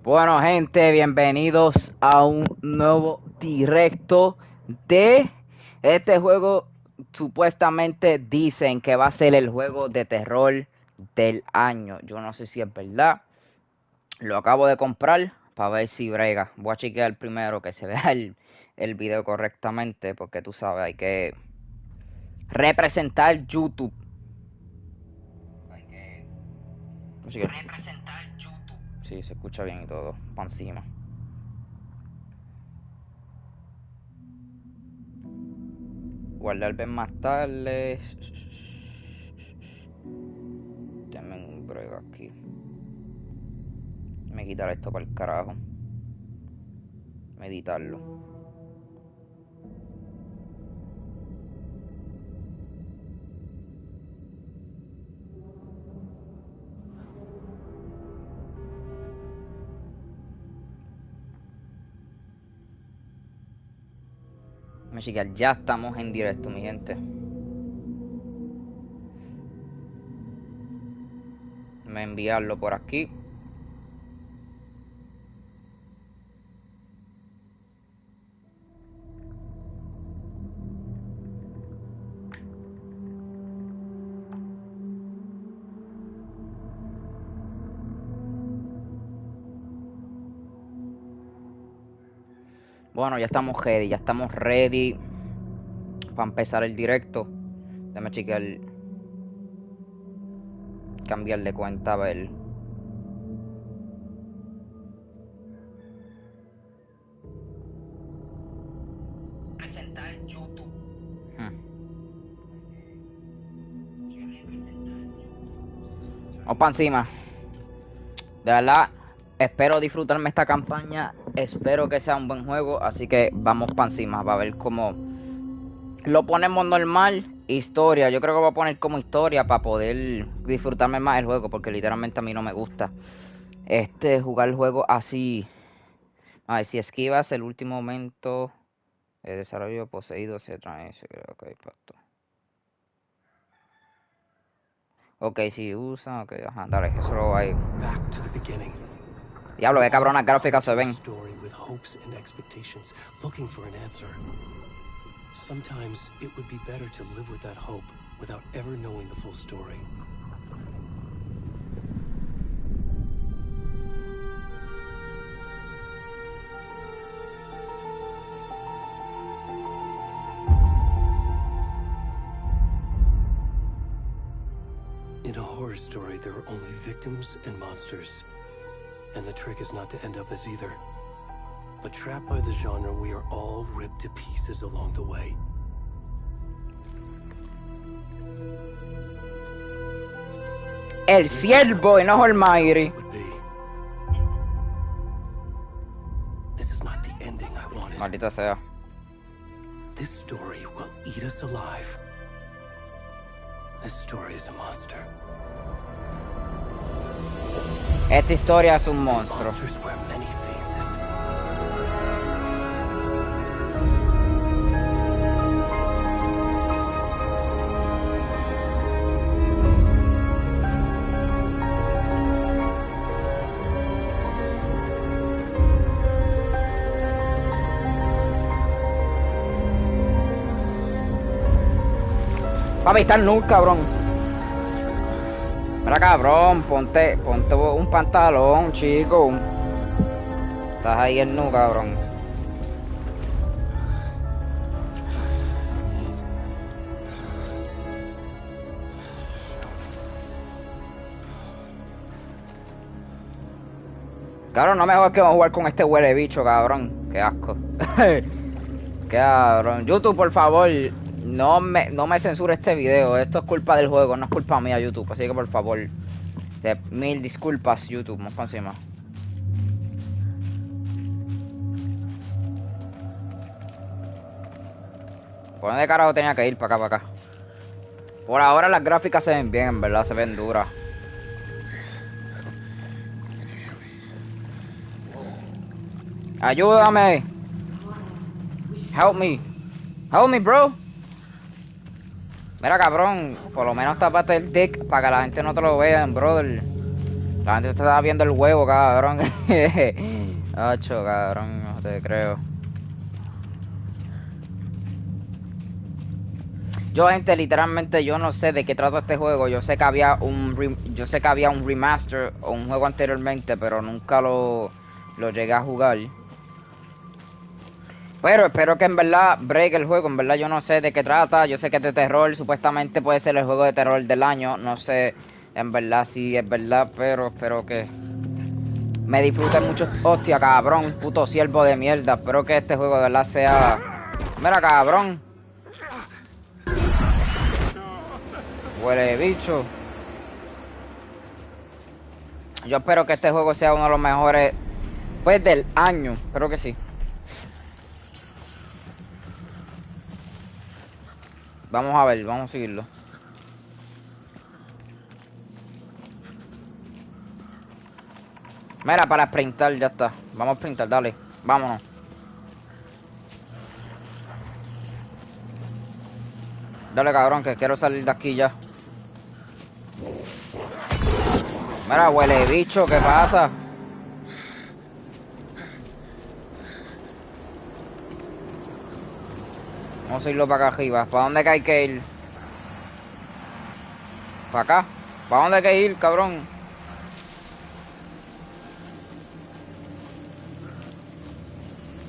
Bueno, gente, bienvenidos a un nuevo directo de este juego. Supuestamente dicen que va a ser el juego de terror del año. Yo no sé si es verdad. Lo acabo de comprar para ver si brega. Voy a chequear primero que se vea el video correctamente, porque tú sabes, hay que representar YouTube. Así que, sí, se escucha bien y todo, para encima. Guardar ver más tarde. Denme un break aquí. Me quitar esto para el carajo. Meditarlo. Me chequear, ya estamos en directo, mi gente. Me enviarlo por aquí. Bueno, ya estamos ready para empezar el directo. Déjame chequear, cambiar de cuenta, a ver. Presentar YouTube. Vamos para encima. De verdad, espero disfrutarme esta campaña. Espero que sea un buen juego. Así que vamos para encima. Va a ver cómo lo ponemos normal. Historia. Yo creo que voy a poner como historia para poder disfrutarme más el juego. Porque literalmente a mí no me gusta jugar el juego así. A ver, si esquivas el último momento de desarrollo poseído se trae. Ok, pacto. Ok, si usa, ok, ajá, dale, eso lo hay. Diablo, qué cabronas gráficas se ven. Sometimes it would be better to live with that hope without ever knowing the full story. In a horror story, there are only victims and monsters. And the trick is not to end up as either. But trapped by the genre, we are all ripped to pieces along the way. El siervo, no Almighty. This is not the ending I wanted. Maldita sea. This story will eat us alive. This story is a monster. Esta historia es un monstruo. Monsters wear many faces. Papi, está nude, cabrón. Mira, cabrón, ponte un pantalón, chico. Estás ahí en nu, cabrón. Cabrón, no me jodas que vamos a jugar con este huele bicho, cabrón. Qué asco. Cabrón. YouTube, por favor, no me censure este video. Esto es culpa del juego, no es culpa mía, YouTube. Así que por favor, mil disculpas, YouTube. Vamos para encima. ¿Por dónde carajo tenía que ir? Para acá, para acá. Por ahora las gráficas se ven bien, en verdad, se ven duras. Ayúdame. Help me. Help me, bro. Mira, cabrón, por lo menos tapate el dick para que la gente no te lo vea, brother. La gente está viendo el huevo, cabrón. Hacho, cabrón, no te creo. Yo, gente, literalmente yo no sé de qué trata este juego. Yo sé que había un remaster o un juego anteriormente, pero nunca lo llegué a jugar. Pero espero que en verdad break el juego. En verdad yo no sé de qué trata. Yo sé que es de terror. Supuestamente puede ser el juego de terror del año. No sé en verdad si es verdad, pero espero que me disfrute mucho. Hostia, cabrón, puto siervo de mierda. Espero que este juego de verdad sea... Mira, cabrón. Huele bicho. Yo espero que este juego sea uno de los mejores, pues, del año. Espero que sí. Vamos a ver, vamos a seguirlo. Mira, para sprintar, ya está. Vamos a sprintar, dale. Vámonos. Dale, cabrón, que quiero salir de aquí ya. Mira, huele bicho, ¿qué pasa? Vamos a irlo para acá arriba. ¿Para dónde que hay que ir? ¿Para acá? ¿Para dónde hay que ir, cabrón?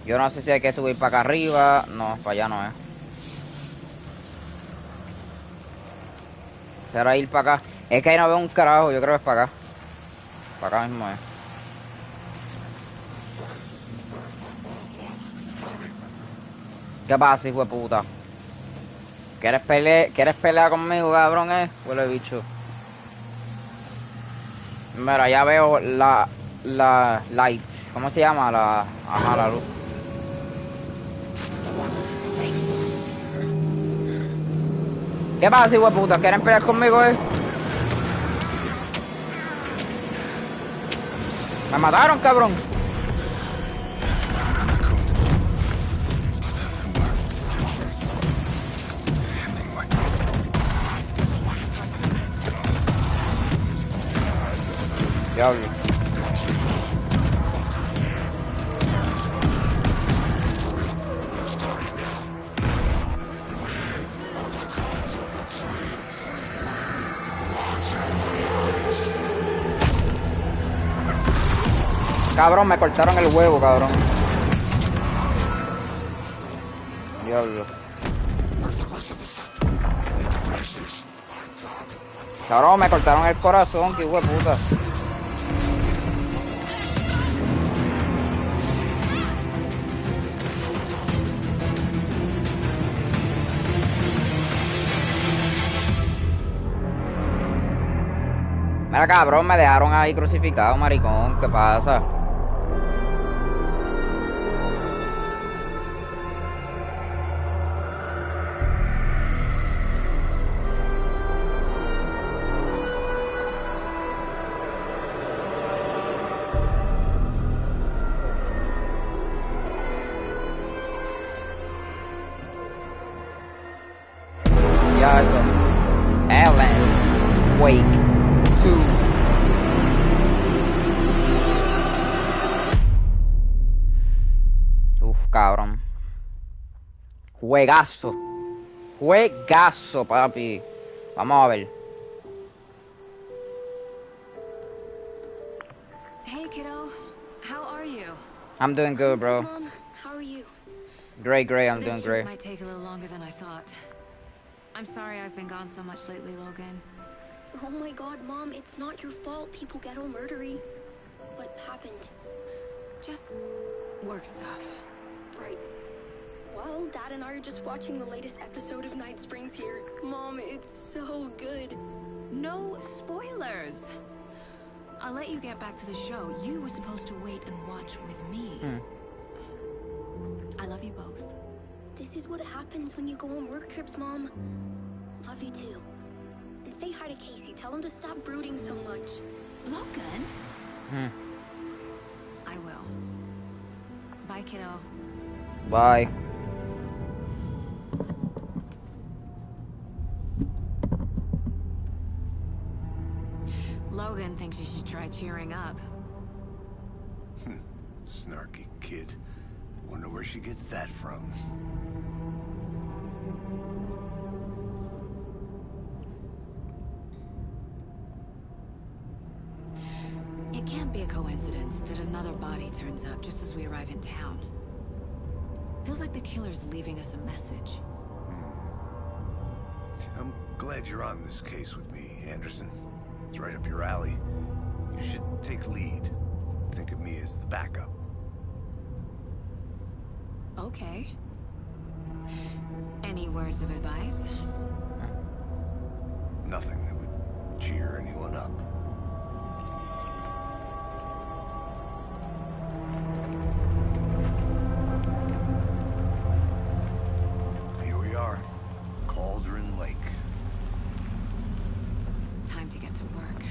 Yo no sé si hay que subir para acá arriba. No, para allá no es. ¿Será ir para acá? Es que ahí no veo un carajo, yo creo que es para acá. Para acá mismo es. ¿Qué pasa, hijo de puta? ¿Quieres pelear conmigo, cabrón, Huele bicho. Mira, ya veo la light. ¿Cómo se llama? Ajá, la luz. ¿Qué pasa, hijo de puta? ¿Quieren pelear conmigo, Me mataron, cabrón. Diablo. Cabrón, me cortaron el huevo, cabrón. Diablo. Cabrón, me cortaron el corazón, que hijo de puta. Mira, cabrón, me dejaron ahí crucificado, maricón. ¿Qué pasa? Ya eso. Ellen. Wake. 2. Uf, cabrón. Juegazo. Juegazo, papi. Vamos a ver. Hey, kiddo. How are you? I'm doing good, bro. Mom, how are you? Great, I'm doing This great. trip might take a little longer than I thought. I'm sorry I've been gone so much lately, Logan. Oh my god, Mom, it's not your fault people get all murdery. What happened? Just work stuff. Right. Well, Dad and I are just watching the latest episode of Night Springs here. Mom, it's so good. No spoilers. I'll let you get back to the show. You were supposed to wait and watch with me. I love you both. This is what happens when you go on work trips, Mom. Love you too. And say hi to Casey. Tell him to stop brooding so much. Logan? I will. Bye, kiddo. Bye. Logan thinks you should try try cheering up. Snarky kid. Wonder where she gets that from. It can't be a coincidence that another body turns up just as we arrive in town. Feels like the killer's leaving us a message. I'm glad you're on this case with me, Anderson. It's right up your alley. You should take lead. Think of me as the backup. Okay. Any words of advice? Nothing that would cheer anyone up. Here we are. Cauldron Lake. Time to get to work.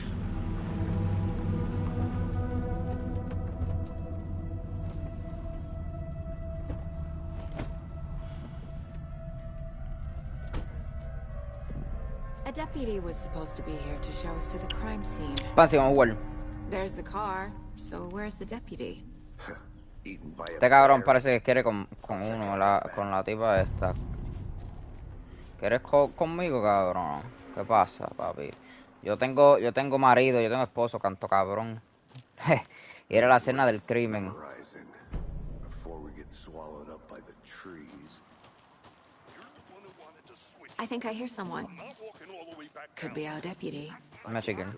A deputy was supposed to be here to show us to the crime scene. Pan encima, igual. There's the car, so where's the deputy? Eaten by a Este cabrón bear. parece que quiere con uno, con la tipa esta. ¿Quieres conmigo, cabrón? ¿Qué pasa, papi? Yo tengo marido, yo tengo esposo, canto cabrón. Y era la escena del crimen. Memorizing before we get swallowed up by the trees. I think I hear someone. Could be our deputy. Michigan.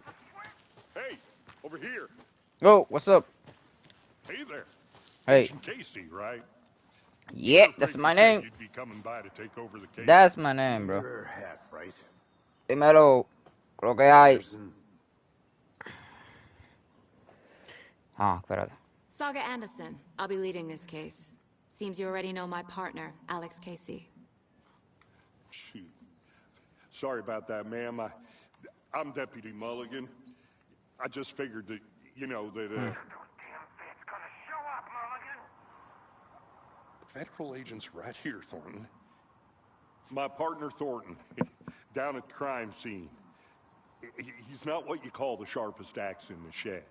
Hey, over here. Oh, what's up? Hey there. Hey. Agent Casey, right? Yeah, Sure, that's great my you said name. You'd be coming by to take over the case. That's my name, bro. You're half right. Dímelo, lo que hay. Anderson. Ah, espérate. Saga Anderson. I'll be leading this case. Seems you already know my partner, Alex Casey. Shoot. Sorry about that, ma'am. I'm Deputy Mulligan. I just figured that, you know, that, Federal agents right here, Thornton. My partner, Thornton, down at the crime scene. He's not what you call the sharpest axe in the shed.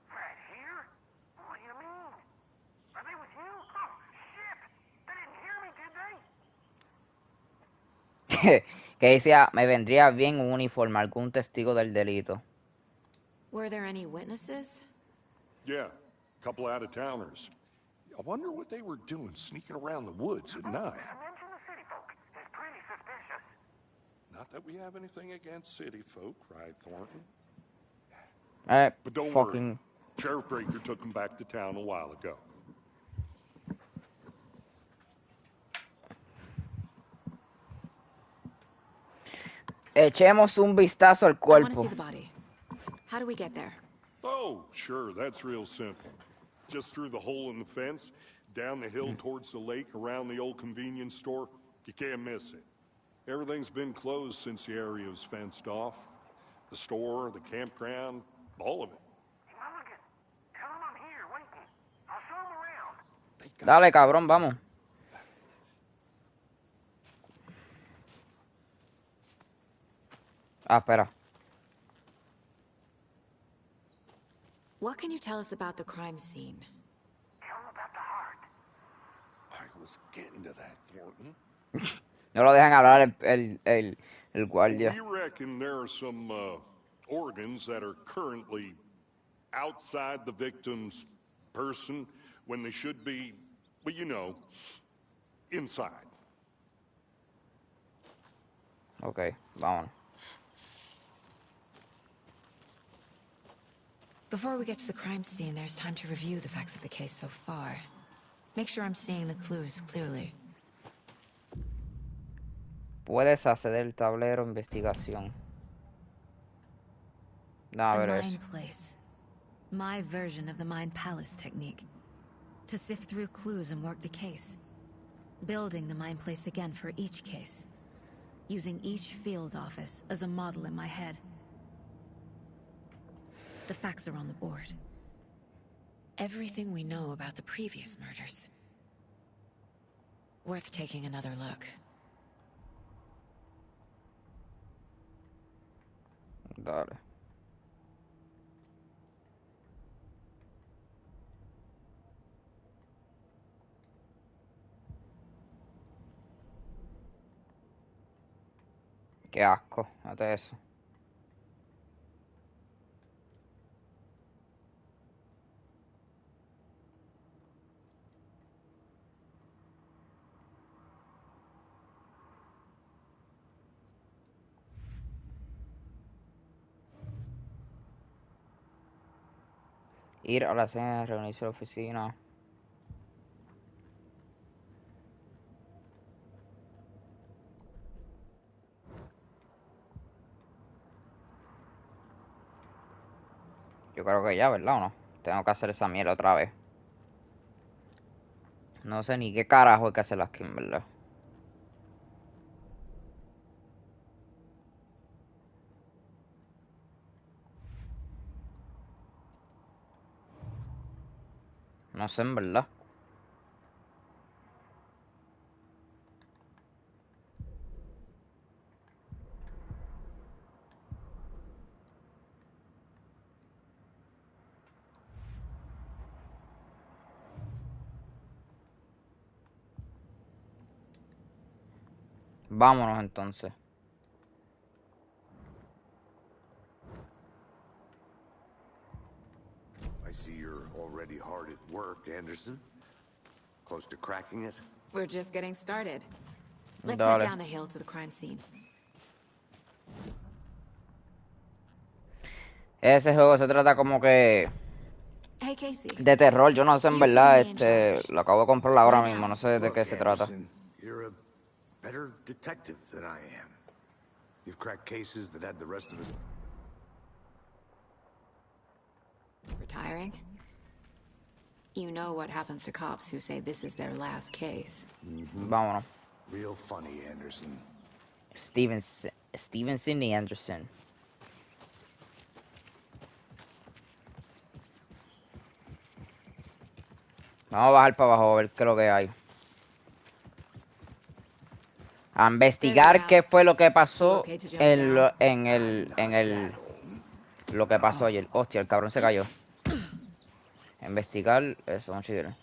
Right here? What do you mean? Are they with you? Oh, shit! They didn't hear me, did they? Que decía, me vendría bien un uniforme, algún testigo del delito. Were there any witnesses? Yeah, a couple out-of-towners. I wonder what they were doing sneaking around the woods at night. Mention the city folk. It's pretty suspicious. Not that we have anything against city folk, right, Thornton? But don't Fucking... worry. Sheriff Breaker took them back to town a while ago. Echemos un vistazo al I want to cuerpo. see the body. How do we get there? Oh, sure, that's real simple. Just through the hole in the fence, down the hill towards the lake, around the old convenience store. You can't miss it. Everything's been closed since the area was fenced off. The store, the campground, all of it. Mulligan, tell them I'm here, waiting. I'll show them around. Dale, cabrón, vamos. Ah, espera. What can you tell us about the crime scene? Tell them about the heart. I was getting to that, Thornton. No lo dejan hablar el We guardia. reckon there are some organs that are currently outside the victim's person when they should be, well, you know, inside. Ok, vamos. Before we get to the crime scene, there's time to review the facts of the case so far. Make sure I'm seeing the clues clearly. Puedes acceder al tablero de investigación. No, a The ver Mind eso. Place. My version of the Mind Palace technique. To sift through clues and work the case. Building the Mind Place again for each case. Using each field office as a model in my head. The facts are on the board. Everything we know about the previous murders. Worth taking another look. Dale. Qué asco, fíjate eso. Ir a la cena, reunirse en la oficina. Yo creo que ya, ¿verdad o no? Tengo que hacer esa mierda otra vez. No sé ni qué carajo hay que hacer aquí, en verdad. No sé, en verdad. Vámonos entonces. I see you're already hard at work, Anderson. Close to cracking it? We're just getting started. Let's head Dale. down the hill to the crime scene. Ese juego se trata como que Hey, Casey. de terror. Yo no sé en You verdad. putting me in charge. Lo acabo de comprar ahora Why mismo. now? No sé de Look, qué se trata. Anderson, you're a better detective than I am. You've cracked cases that had the rest of us. Retiring? You know what happens to cops who say this is their last case. Vámonos. Real funny, Anderson. Steven Sidney Anderson. Vamos a bajar para abajo a ver qué es lo que hay. A investigar qué fue lo que pasó lo que pasó ayer. Hostia, el cabrón se cayó. Investigar eso, vamos a seguir.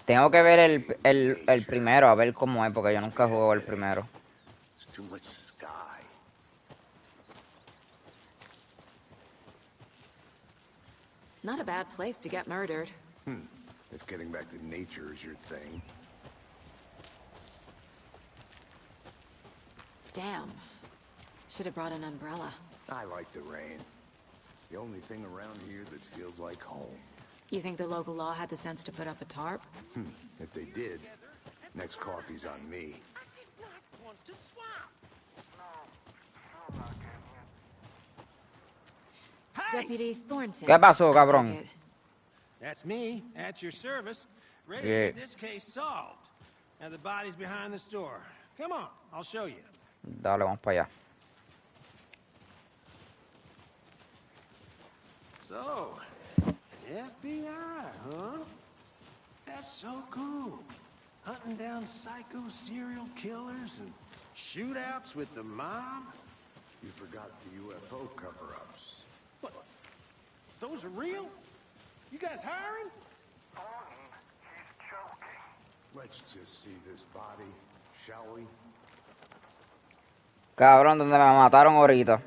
Tengo que ver el primero, a ver cómo es, porque yo nunca he jugado el primero. There's too much sky. Not a bad place to get murdered. If getting back to nature is your thing. Damn. Should have brought an umbrella. I like the rain. The only thing around here that feels like home. You think the local law had the sense to put up a tarp? If they did, next coffee's on me. Deputy Thornton. ¿Qué pasó, I cabrón? take it. That's me, at your service, ready Yeah. to get this case solved. Now the body's behind the store. Come on, I'll show you. Dale, vamos para allá. So, FBI, huh? That's so cool. Hunting down psycho serial killers and shootouts with the mob. You forgot the UFO cover-ups. What? Those are real? You guys hiring? He's joking. Let's just see this body, shall we? Cabrón, donde me mataron ahorita.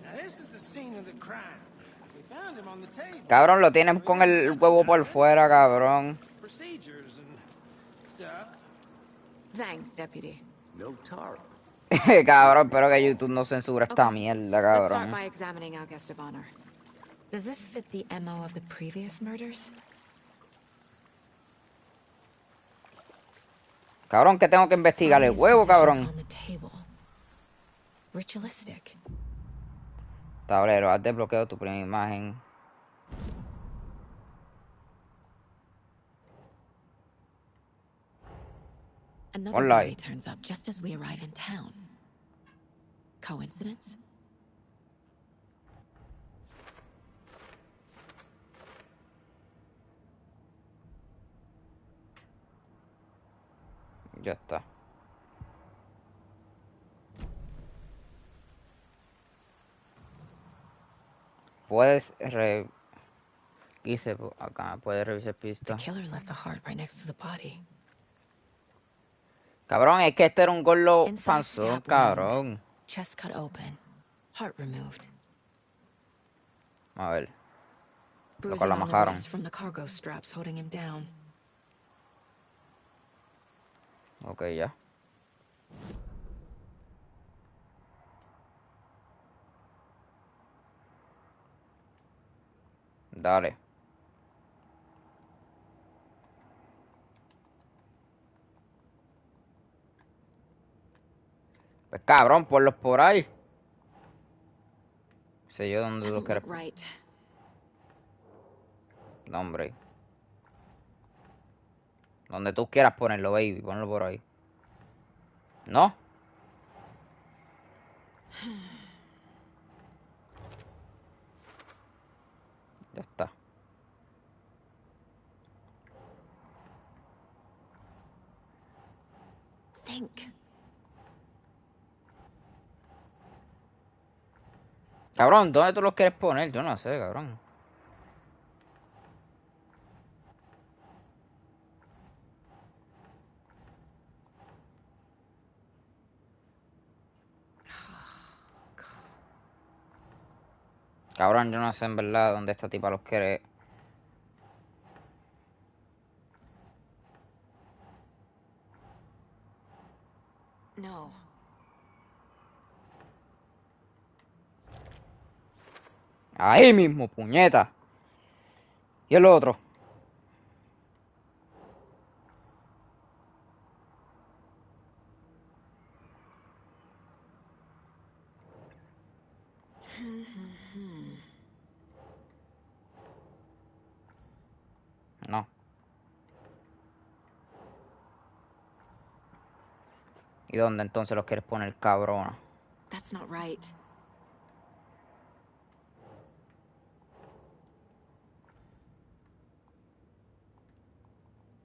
Now this is the scene of the crime. We found him on the table. Cabrón, lo tienen con el huevo por fuera, cabrón. Procedures and stuff. Thanks, Deputy. No tarp. Cabrón, espero que YouTube no censure esta Okay, mierda, Let's start cabrón. by examining our guest of honor. Does this fit the MO of the previous murders? Cabrón, que tengo que investigar el Sally's huevo, position cabrón. on the table. Ritualistic. Tablero, has desbloqueado tu primera imagen. Another Online. body turns up just as we arrive in town. Coincidence? Ya está. Puedes acá, puedes revisar The pista. killer left the heart right next to the body. Cabrón, es que este era un gordo Inside panzón, stab cabrón. wound. Chest cut open. Heart removed. A ver. Lo que Bruising la on the majaron. wrist from the cargo straps holding him down. Ok, ya. Dale. Pues cabrón, ponlos por ahí. Sé yo dónde los Doesn't quieres. look right. No, hombre. Donde tú quieras ponerlo, baby. Ponlo por ahí. ¿No? Ya está. Think. Cabrón, ¿dónde tú los quieres poner? Yo no sé, cabrón. Cabrón, yo no sé en verdad dónde esta tipa los quiere. No. Ahí mismo, puñeta. Y el otro. No. ¿Y dónde entonces los quieres poner, cabrona? That's not right.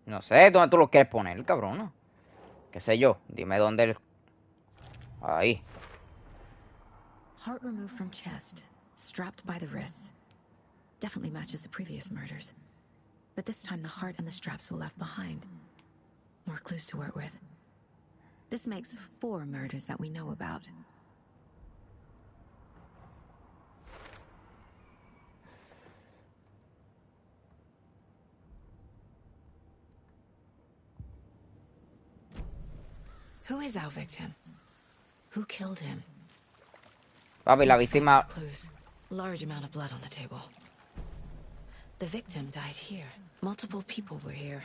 No sé, ¿dónde tú los quieres poner, cabrona? ¿Qué sé yo? Dime dónde el... Ahí. Heart removed from chest. Strapped by the wrists. Definitely matches the previous murders. But this time the heart and the straps were left behind. More clues to work with. This makes 4 murders that we know about. Who is our victim? Who killed him? Papi, la Need to find víctima... more clues. Large amount of blood on the table. The victim died here. Multiple people were here.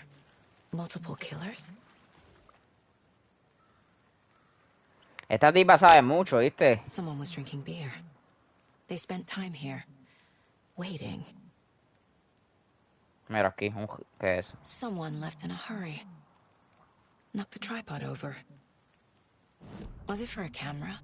Multiple killers? Esta tipa sabe mucho, ¿viste? Someone was drinking beer. They spent time here. Waiting. Mira aquí, ¿qué es? Someone left in a hurry. Knocked the tripod over. Was it for a camera?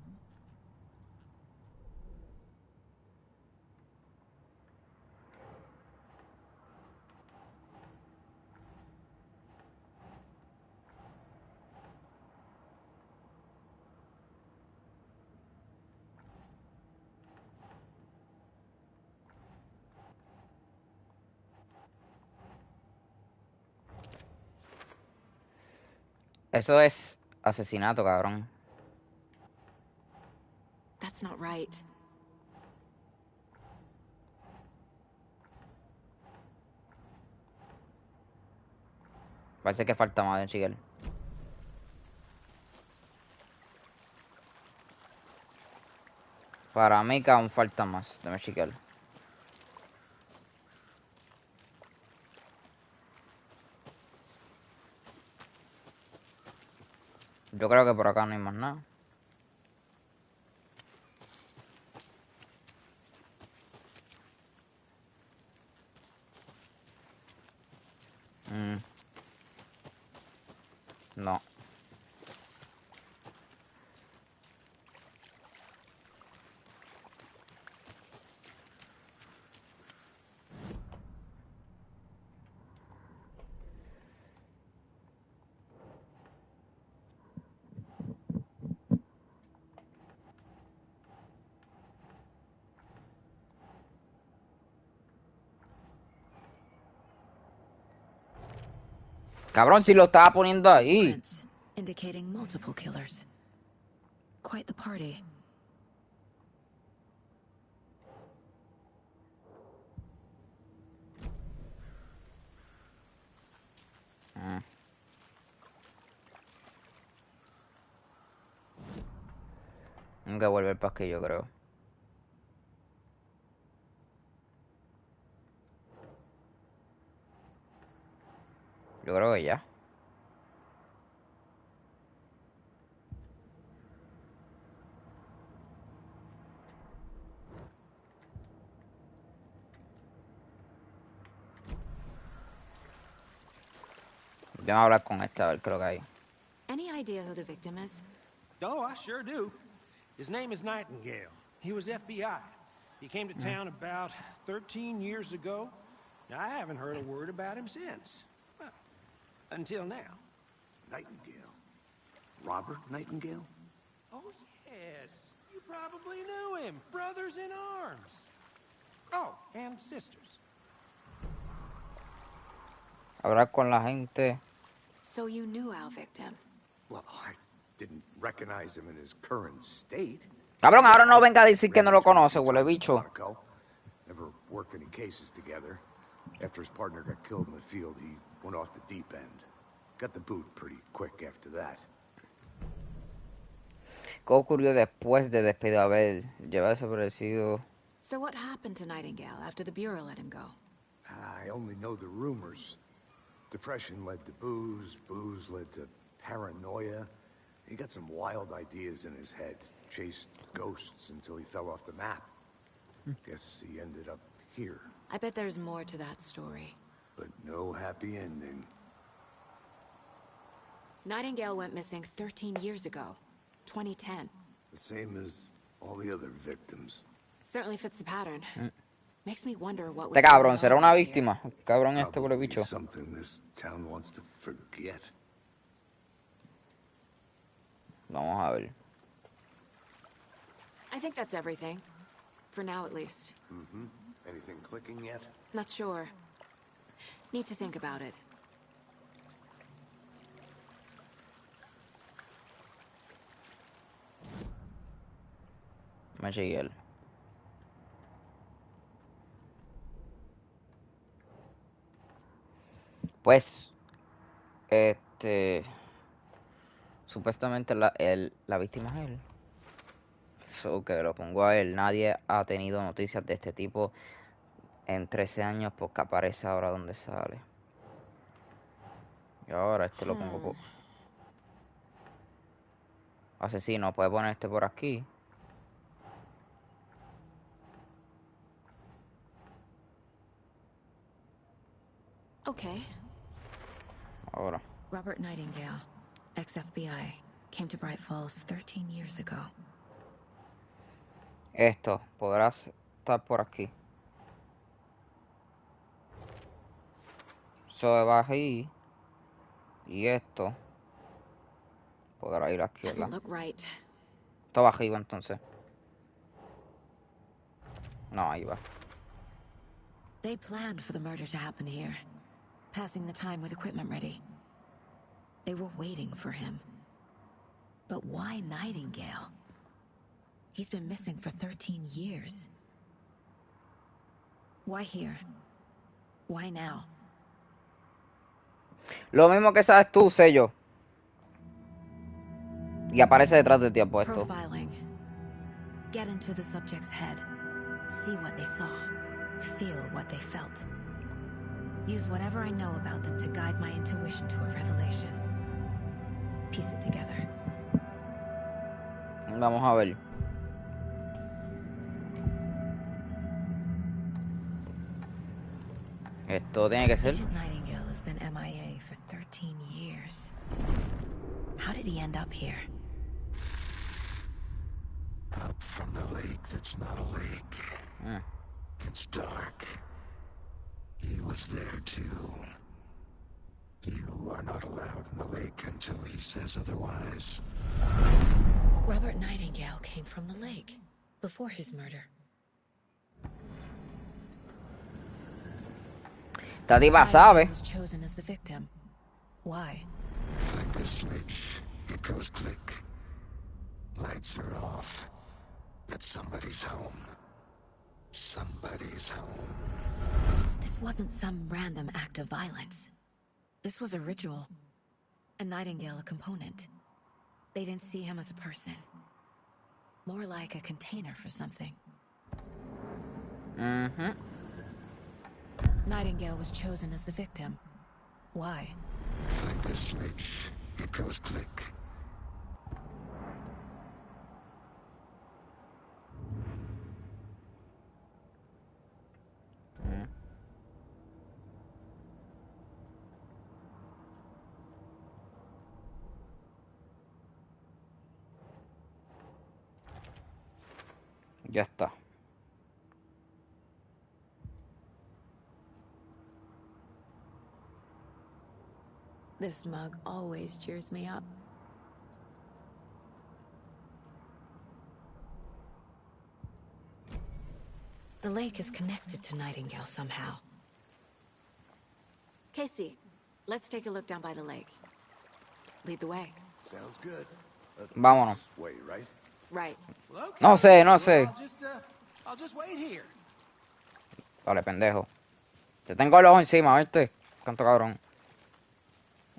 Eso es asesinato, cabrón. That's not right. Parece que falta más de Chiguel. Para mí que aún falta más de Chiquel. Yo creo que por acá no hay más nada. No. Cabrón, si lo estaba poniendo ahí. Prints indicating multiple killers. Quite the party. Nunca vuelve el pasque, yo creo. Yo creo que ya. Voy a hablar con esta, a ver qué es lo que hay. Any idea who the victim is? Oh, I sure do. His name is Nightingale. He was FBI. He came to town about 13 years ago. Now, I haven't heard a word about him since. Well, until now. Nightingale? Robert Nightingale? Oh, yes. You probably knew him. Brothers in arms. Oh, and sisters. Hablar con la gente. So you knew our victim. Well, I didn't recognize him in his current state. Cabrón, ahora no venga a decir que no lo conoce, huele bicho. Never worked any cases together. After his partner got killed in the field, he went off the deep end. Got the boot pretty quick after that. ¿Qué ocurrió después de despedir a Abel? Lleva desaparecido. So what happened to Nightingale after the Bureau let him go? I only know the rumors. Depression led to booze, booze led to paranoia. He got some wild ideas in his head, chased ghosts until he fell off the map. Guess he ended up here. I bet there's more to that story. But no happy ending. Nightingale went missing 13 years ago, 2010. The same as all the other victims. Certainly fits the pattern. Makes me wonder what was Este cabrón, going ¿será on una here. víctima? Cabrón este huele Probably bicho. something this town wants to forget. Vamos a ver. I think that's everything. For now, at least. Anything clicking yet? Not sure. Need to think about it. WAKEll. Pues, supuestamente la víctima es él. So que lo pongo a él. Nadie ha tenido noticias de este tipo en 13 años porque aparece ahora donde sale. Y ahora lo pongo por... Asesino, puede poner este por aquí. Okay. Ahora. Robert Nightingale, ex-FBI, came to Bright Falls 13 years ago. Esto podrá estar por aquí. Eso va ahí. Y esto podrá ir aquí, Doesn't ¿verdad? look right. Esto va arriba entonces. No, ahí va. They planned for the murder to happen here, passing the time with equipment ready. They were waiting for him. But why Nightingale? He's been missing for 13 years. Why here? Why now? Lo mismo que sabes tú, sé yo. Y aparece detrás de ti apuesto. Profiling. Get into the subject's head. See what they saw. Feel what they felt. Use whatever I know about them to guide my intuition to a revelation. Piece it together. Vamos a ver. Esto tiene que ser. Agent Nightingale has been MIA for 13 years. How did he end up here? Up from the lake that's not a lake. It's dark. He was there too. You are not allowed in the lake until he says otherwise. Robert Nightingale came from the lake before his murder. Esta diva sabe. Was chosen as the victim. Why? Flick the switch. It goes click. Lights are off. But somebody's home. Somebody's home. This wasn't some random act of violence. This was a ritual. A Nightingale a component. They didn't see him as a person. More like a container for something. Mm-hmm. Nightingale was chosen as the victim. Why? Flick the switch. It goes click. Ya está. This mug always cheers me up. The lake is connected to Nightingale somehow. Casey, let's take a look down by the lake. Lead the way. Sounds good. Vámonos. Wait, right? Right. Well, okay. No sé, no Well, sé. I'll just wait here. Vale, pendejo. Te tengo el ojo encima, ¿viste? Canto cabrón.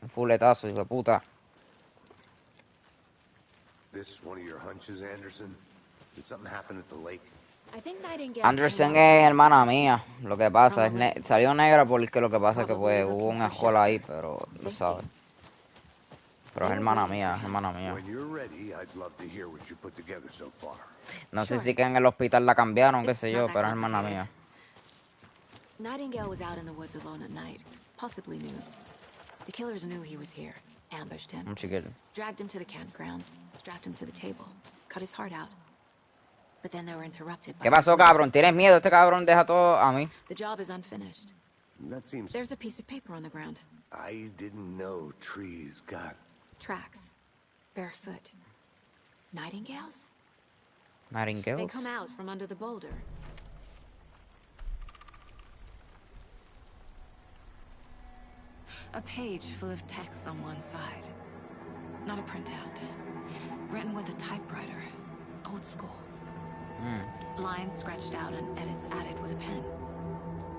Un fuletazo, hijo de puta. This one of your hunches, Anderson? Did something happen at the lake? I think Nightingale Anderson es hermana mía. Lo que pasa es salió negra porque lo que pasa es que pues hubo una escuela ahí, pero tú sabes. Pero es hermana mía, es hermana mía. When you're ready, I'd love to hear what you put together so far. No sé si que en el hospital la cambiaron, qué sé yo, pero es hermana mía. Nightingale was out in the woods alone at night, possibly nude. The killers knew he was here, ambushed him, Un chiquillo. dragged him to the campgrounds, strapped him to the table, cut his heart out. But then they were interrupted by ¿Qué pasó, cabrón? ¿Tienes miedo? Este cabrón deja todo a mí. The job is unfinished. That seems... There's a piece of paper on the ground. I didn't know trees got... Tracks. Barefoot. Nightingales? They Nightingales. come out from under the boulder. A page full of text on one side. Not a printout. Written with a typewriter. Old school. Lines scratched out and edits added with a pen.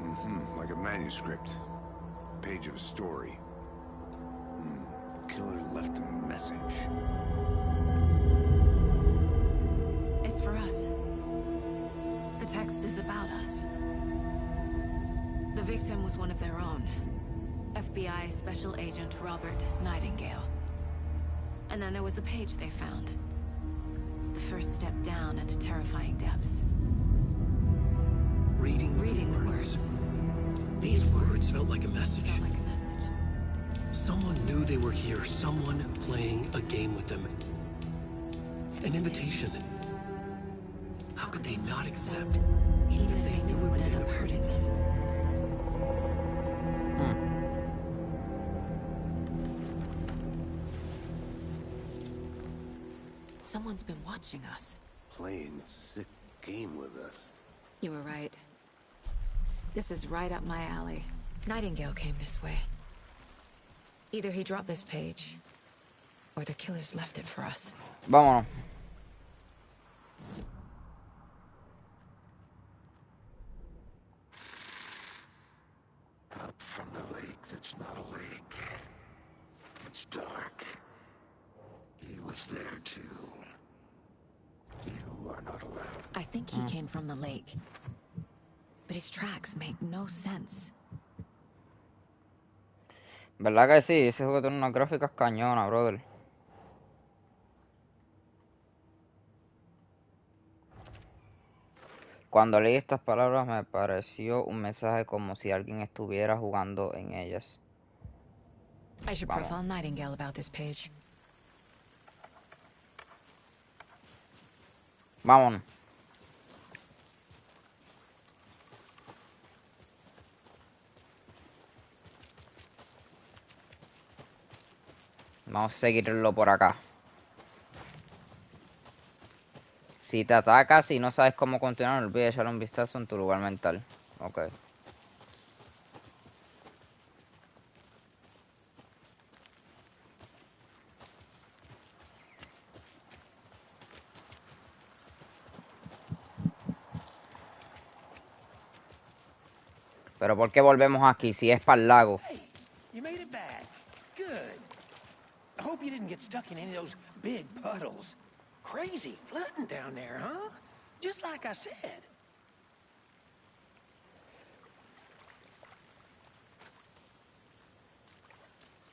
Mm-hmm, like a manuscript. Page of a story. The killer left a message. It's for us. The text is about us. The victim was one of their own. FBI Special Agent Robert Nightingale. And then there was the page they found. The first step down into terrifying depths. Reading the words. These words felt like a message. Felt like a message. Someone knew they were here. Someone playing a game with them. An invitation. How could they not accept? Even if they knew it would end up hurting them. Someone's been watching us. Playing a sick game with us. You were right. This is right up my alley. Nightingale came this way. Either he dropped this page, or the killers left it for us. Vámonos. Up from the lake that's not a lake. It's dark. He was there too. You are not allowed. I think he came from the lake. But his tracks make no sense. ¿Verdad que sí? Ese juego tiene unas gráficas cañonas, brother. Cuando leí estas palabras me pareció un mensaje como si alguien estuviera jugando en ellas. I should profile Nightingale about this page. Vámonos. Vamos a seguirlo por acá. Si te atacas y no sabes cómo continuar, no olvides echarle un vistazo en tu lugar mental. Ok. Pero ¿por qué volvemos aquí si es para el lago? Hey, you made it back. Good. I hope you didn't get stuck in any of those big puddles. Crazy flooding down there, huh? Just like I said.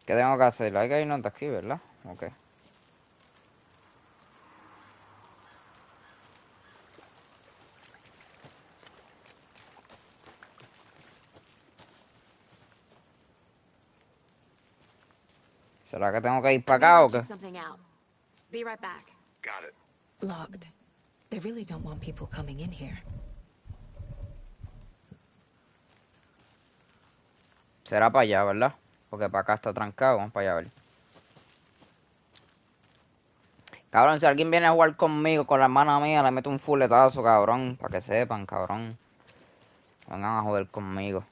¿Qué tengo que hacer? Hay que irnos de aquí, ¿verdad? Ok. ¿Será que tengo que ir para acá o qué? Be right back. Got it. Locked. They really don't want people coming in here. Será para allá, ¿verdad? Porque para acá está trancado. Vamos para allá a ver. Cabrón, si alguien viene a jugar conmigo, con la hermana mía, le meto un fuletazo, cabrón. Para que sepan, cabrón. Vengan a joder conmigo.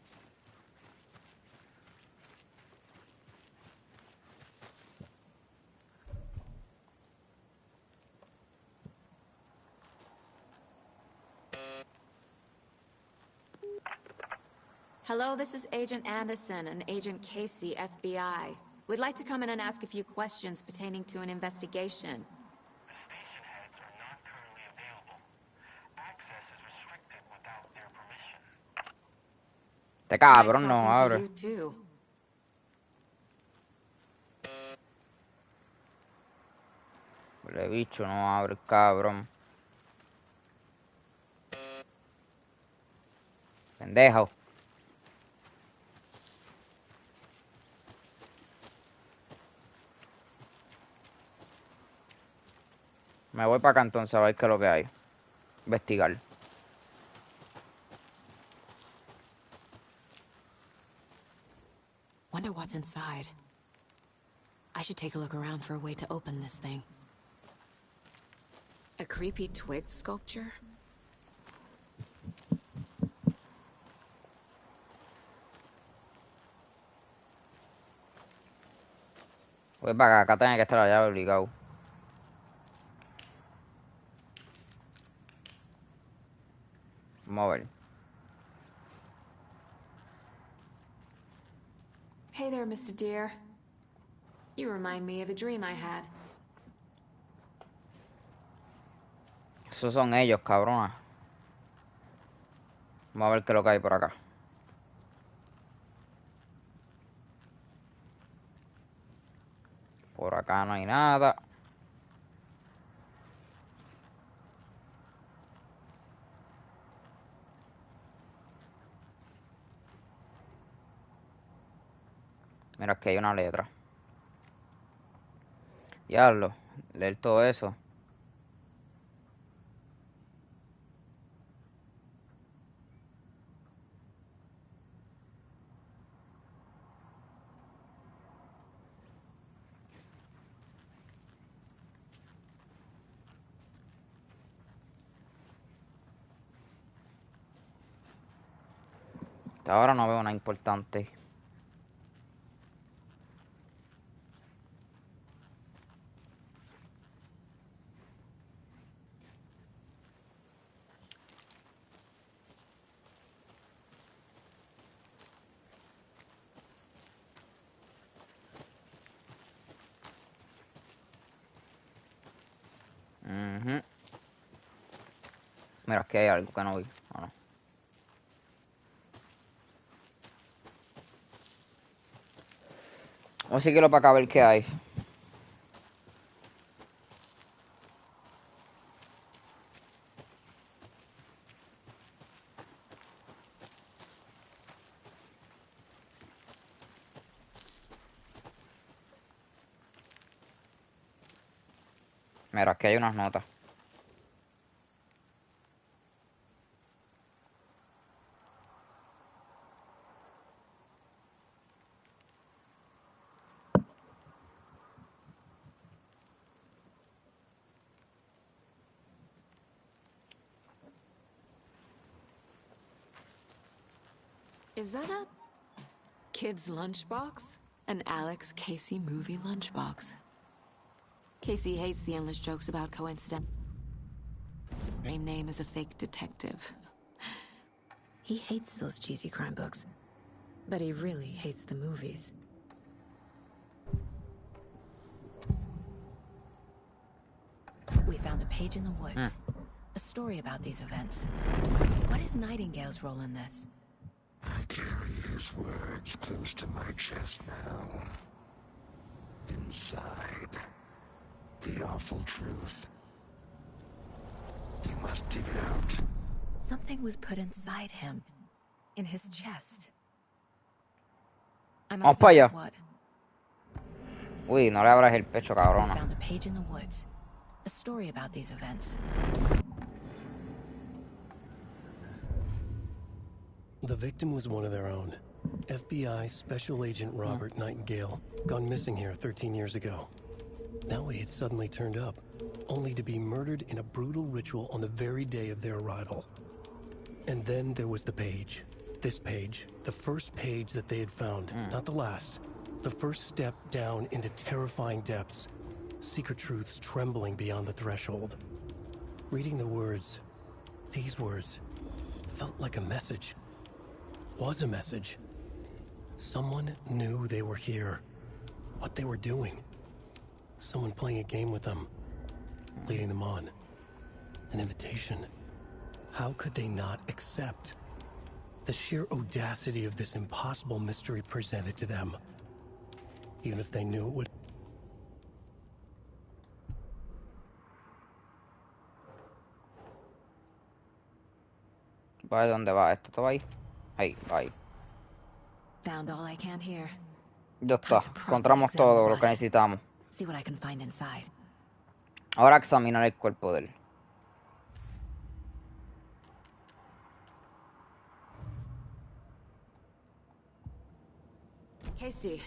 Hello, this is Agent Anderson and Agent Casey, FBI. We'd like to come in and ask a few questions pertaining to an investigation. The station heads are not currently available. Access is restricted without their permission. Este cabrón Nice no talking to abre. you too. El bicho no abre, cabrón. Pendejo. Me voy para acá entonces a ver qué es lo que hay. Investigar. Wonder what's inside. I should take a look around for a way to open this thing. A creepy twig sculpture? Voy para acá. Acá tiene que estar la llave obligado. Vamos a ver. Hey there, Mr. Deer. You remind me of a dream I had. Esos son ellos, cabrona. Vamos a ver qué es lo que hay por acá. Por acá no hay nada. Mira, aquí hay una letra. Diablo, leer todo eso. Hasta ahora no veo nada importante. Mira, aquí hay algo que no vi. ¿O no? Vamos a seguirlo para acá a ver qué hay. Mira, aquí hay unas notas. Is that a kid's lunchbox? An Alex Casey movie lunchbox. Casey hates the endless jokes about coincidence. Same name as a fake detective. He hates those cheesy crime books, but he really hates the movies. We found a page in the woods. A story about these events. What is Nightingale's role in this? I carry his words close to my chest now. Inside, the awful truth. You must dig it out. Something was put inside him. In his chest. I Vamos must para find allá. out what. Uy, no le abras el pecho, We cabrona. found a page in the woods. A story about these events. The victim was one of their own. FBI Special Agent Robert Nightingale, gone missing here 13 years ago. Now he had suddenly turned up, only to be murdered in a brutal ritual on the very day of their arrival. And then there was the page. This page, the first page that they had found, not the last. The first step down into terrifying depths. Secret truths trembling beyond the threshold. Reading the words, these words, felt like a message. Was a message. Someone knew they were here. What they were doing. Someone playing a game with them. Leading them on. An invitation. How could they not accept? The sheer audacity of this impossible mystery presented to them. Even if they knew it would... ¿Va? ¿Dónde va esto? ¿Todo ahí? Ahí, ahí. Found all I can here. Ya está. Encontramos todo lo que necesitamos. See what I can find inside. Ahora examinar el cuerpo de él. Casey,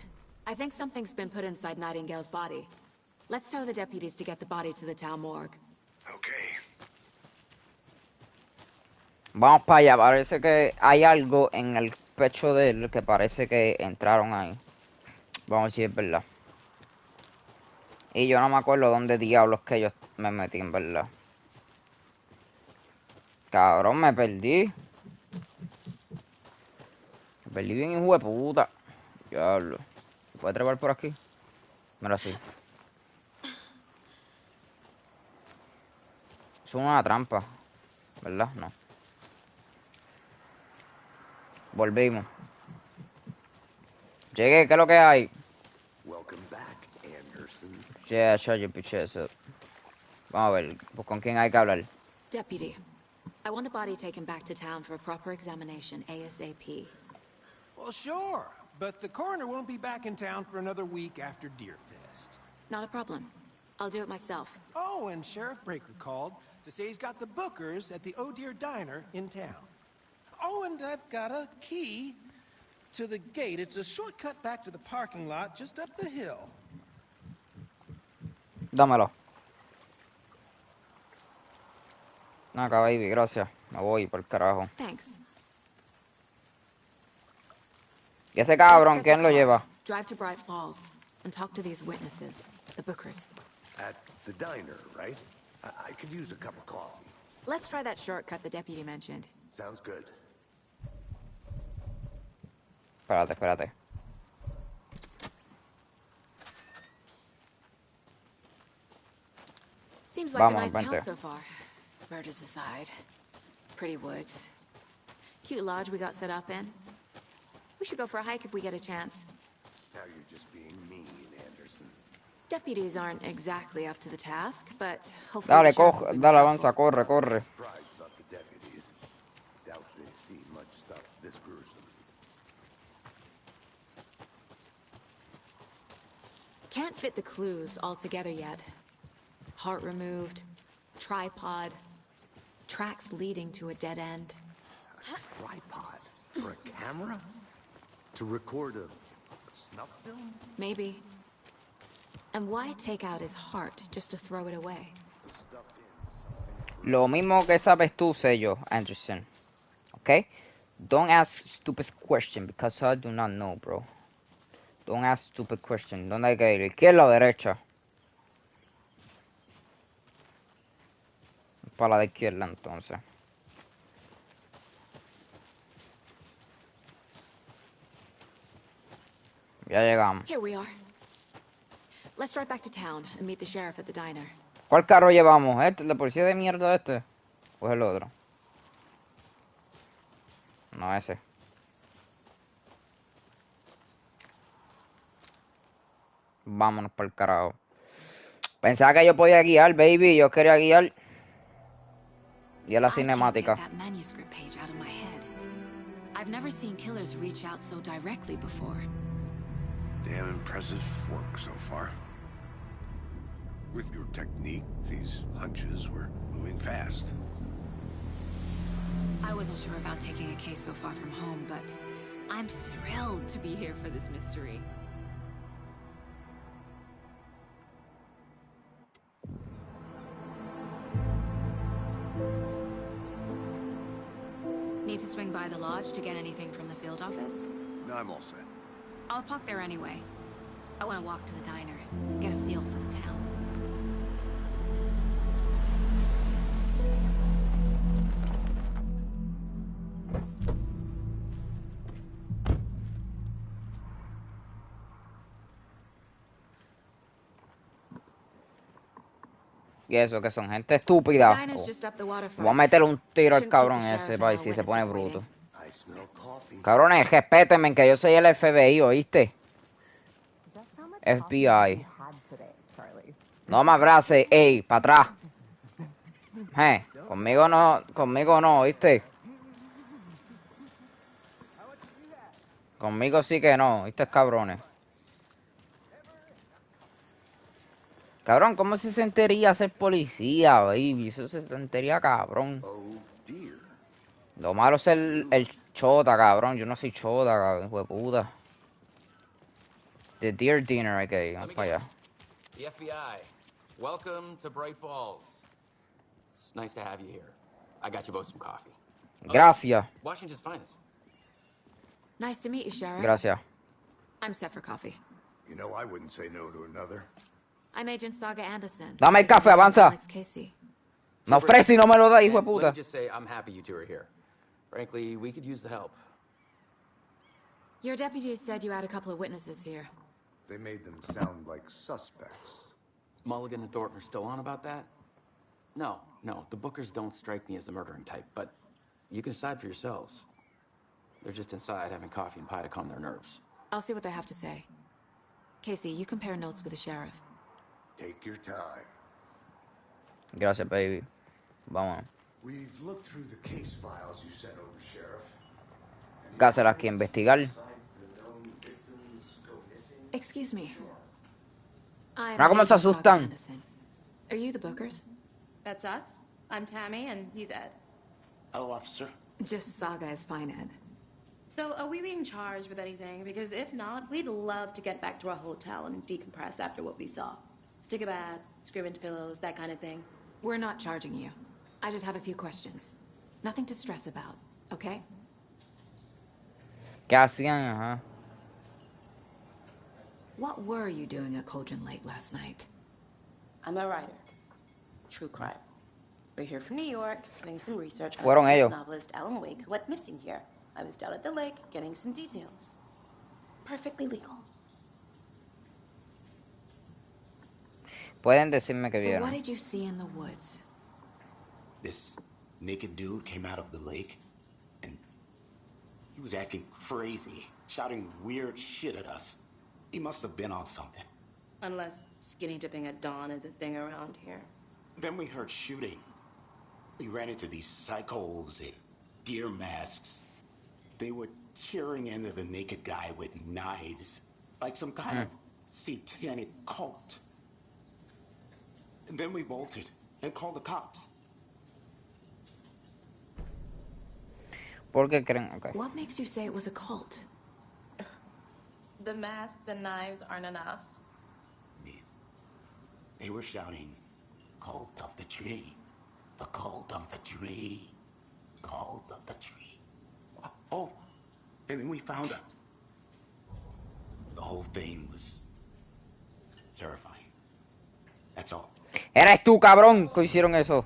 I think something's been put inside Nightingale's body. Let's tell the deputies to get the body to the town morgue. Okay. Vamos para allá. Parece que hay algo en el pecho de él que parece que entraron ahí. Vamos a ver si es verdad. Y yo no me acuerdo dónde diablos que yo me metí, en verdad. Cabrón, me perdí. Me perdí bien, hijo de puta. Diablo. ¿Puede trepar por aquí? Mira, sí. Es una trampa. ¿Verdad? No. Volvimos. Llegué, ¿qué es lo que hay? Welcome back, Anderson. Yeah, shut your bitch ass up. Vamos a ver, pues, ¿con quién hay que hablar? Deputy, I want the body taken back to town for a proper examination ASAP. Well, sure, but the coroner won't be back in town for another week after Deerfest. Not a problem. I'll do it myself. Oh, and Sheriff Breaker called to say he's got the bookers at the Oh Dear Diner in town. Oh, and I've got a key to the gate. It's a shortcut back to the parking lot just up the hill. Dámelo. Acá, baby, gracias. Me voy por el carajo. Thanks. ¿Y ese cabrón quién lo lleva? Drive to Bright Falls and talk to these witnesses, the bookers. At the diner, right? I could use a cup of coffee. Let's try that shortcut the deputy mentioned. Sounds good. Espérate, espérate. Seems like a Vamos, nice vente. town so far. Murders aside. Pretty woods. Cute lodge we got set up in. We should go for a hike if we get a chance. Now you're just being mean, Anderson. Deputies aren't exactly up to the task, but hopefully... Dale, the sheriff coge, will be dale, more avanza, helpful. corre, corre. Surprised about the deputies. Doubt they've seen much stuff this gruesome. Can't fit the clues all together yet. Heart removed, tripod, tracks leading to a dead end. A tripod? For a camera? To record a snuff film? Maybe. And why take out his heart just to throw it away? To stuff in something. Lo mismo que sabes tú, sé yo, Anderson. Okay? Don't ask stupid question because I do not know, bro. Don't ask stupid question. ¿Dónde hay que ir? ¿Izquierda o derecha? Para la de izquierda, entonces. Ya llegamos. Here we are. Let's drive back to town and meet the sheriff at the diner. ¿Cuál carro llevamos? ¿Este? ¿La policía de mierda este? ¿O es el otro? No, ese. Vámonos por el carajo. Pensaba que yo podía guiar, baby. Yo quería guiar. Y a la cinemática. I've never seen killers reach out so directly before. Damn impressive work so far. With your technique, these hunches were moving fast. I wasn't sure about taking a case so far from home, but I'm thrilled to be here for this mystery. Need to swing by the lodge to get anything from the field office? No, I'm all set. I'll park there anyway. I want to walk to the diner, get a feel for the town. Y eso, que son gente estúpida. Voy a meterle un tiro al cabrón ese para ver si se pone bruto. Cabrones, respétenme que yo soy el FBI, ¿oíste? FBI. No me abrace, ey, para atrás. Conmigo no, ¿oíste? Conmigo sí que no, ¿oíste, cabrones? Cabrón, ¿cómo se sentiría ser policía, baby? Eso se sentiría cabrón. Lo malo es el chota, cabrón. Yo no soy chota, cabrón, hijo de puta. The Deer Dinner, hay que ir. Vamos para allá. The FBI. Welcome to Bright Falls. It's nice to have you here. I got you both some coffee. Gracias. Washington's finest. Nice to meet you, Sheriff. Gracias. I'm set for coffee. You know, I wouldn't say no to another. I'm Agent Saga Anderson. Dame el café, avanza. Me ofrece y no me lo da, hijo de puta. Let me just say, I'm happy you two are here. Frankly, we could use the help. Your deputies said you had a couple of witnesses here. They made them sound like suspects. Mulligan and Thornton are still on about that? No, the Bookers don't strike me as the murdering type, but you can decide for yourselves. They're just inside having coffee and pie to calm their nerves. I'll see what they have to say. Casey, you compare notes with the sheriff. Take your time. Gracias, baby. Vamos. We've looked through the case files you sent over, Sheriff. Cácelas que investigar. Excuse me. Mira cómo se asustan. Are you the Bookers? That's us. I'm Tammy, and he's Ed. Hello, officer. Just Saga is fine, Ed. So, are we being charged with anything? Because if not, we'd love to get back to our hotel and decompress after what we saw. Take a bath, scream into pillows, that kind of thing. We're not charging you. I just have a few questions. Nothing to stress about, okay? ¿Qué hacían? Ajá. What were you doing at Cauldron Lake last night? I'm a writer. True crime. We're here from New York, doing some research on Fueron the ellos. novelist Alan Wake, who went missing here. I was down at the lake, getting some details. Perfectly legal. Pueden decirme que So vieron. what did you see in the woods? This naked dude came out of the lake, and he was acting crazy, shouting weird shit at us. He must have been on something. Unless skinny dipping at dawn is a thing around here. Then we heard shooting. We ran into these psychos in deer masks. They were tearing into the naked guy with knives, like some kind of satanic cult. And then we bolted and called the cops. ¿Por qué creen? Okay. What makes you say it was a cult? The masks and knives aren't enough. They were shouting, "Cult of the tree, the cult of the tree, cult of the tree." Oh, and then we found out. The whole thing was terrifying. That's all. Eres tú, cabrón, que hicieron eso.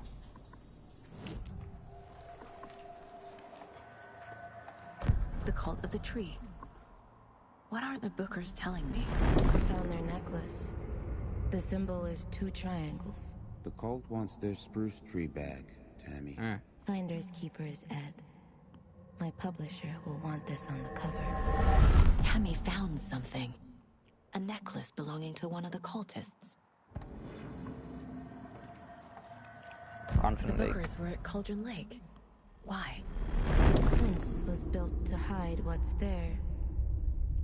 The cult of the tree. What aren't the Bookers telling me? I found their necklace. The symbol is 2 triangles. The cult wants their spruce tree bag, Tammy. Finders keepers, Ed. My publisher will want this on the cover. Tammy found something. A necklace belonging to one of the cultists. The Bookers were at Cauldron Lake. Why? The fence was built to hide what's there.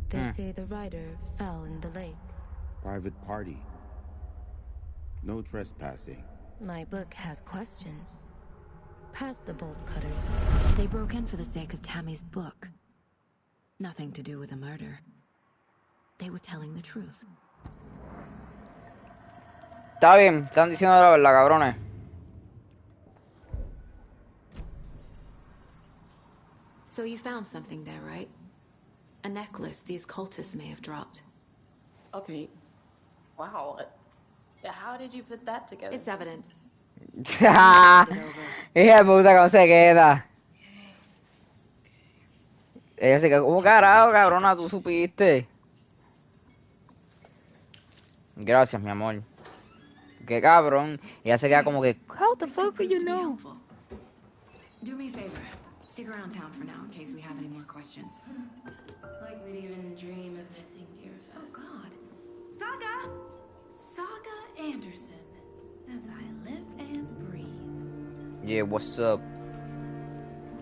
They say the rider fell in the lake. Private party. No trespassing. My book has questions. Past the bolt cutters. They broke in for the sake of Tammy's book. Nothing to do with the murder. They were telling the truth. Está bien, están diciendo la verdad, cabrones. So you found something there, right? A necklace these cultists may have dropped. Okay. Wow. How did you put that together? It's evidence. Hija de puta, ¿cómo se queda? Ella se quedó como carajo, cabrona, tú supiste. Gracias, mi amor. Qué cabrón. Ella se queda como que, how the fuck do you know? Do me a favor. Stick around town for now in case we have any more questions. Like we'd even dream of missing dear friends. Oh God. Saga Anderson. As I live and breathe. Yeah, what's up?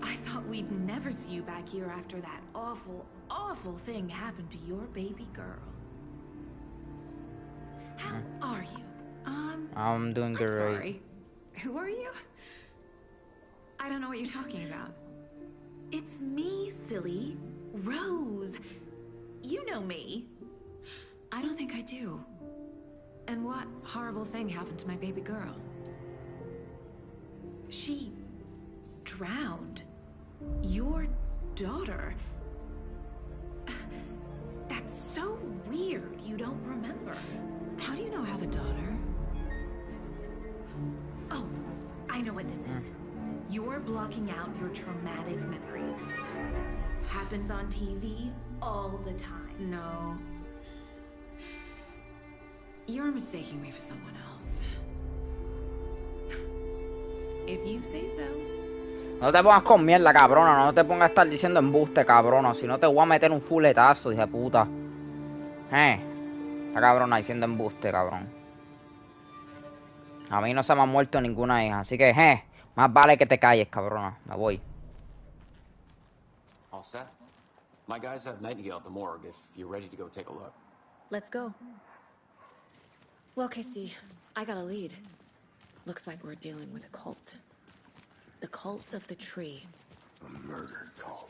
I thought we'd never see you back here after that awful thing happened to your baby girl. How are you? I'm doing great. Sorry. Who are you? I don't know what you're talking about. It's me, silly. Rose. You know me. I don't think I do. And what horrible thing happened to my baby girl? She drowned. Your daughter. That's so weird you don't remember. How do you know I have a daughter? Oh, I know what this is. You're blocking out your traumatic memories. Happens on TV all the time. No. You're mistaking me for someone else. If you say so. No te pongas con mierda, cabrona. No te pongas a estar diciendo embuste, cabrona. Si no te voy a meter un fuletazo, hija de puta. Esta cabrona diciendo embuste, cabrón. A mí no se me ha muerto ninguna hija. Así que, más vale que te calles, cabrona. Me voy. All set? My guys have Nightingale at the morgue if you're ready to go take a look. Let's go. Well, Casey, I got a lead. Looks like we're dealing with a cult. The cult of the tree. A murder cult.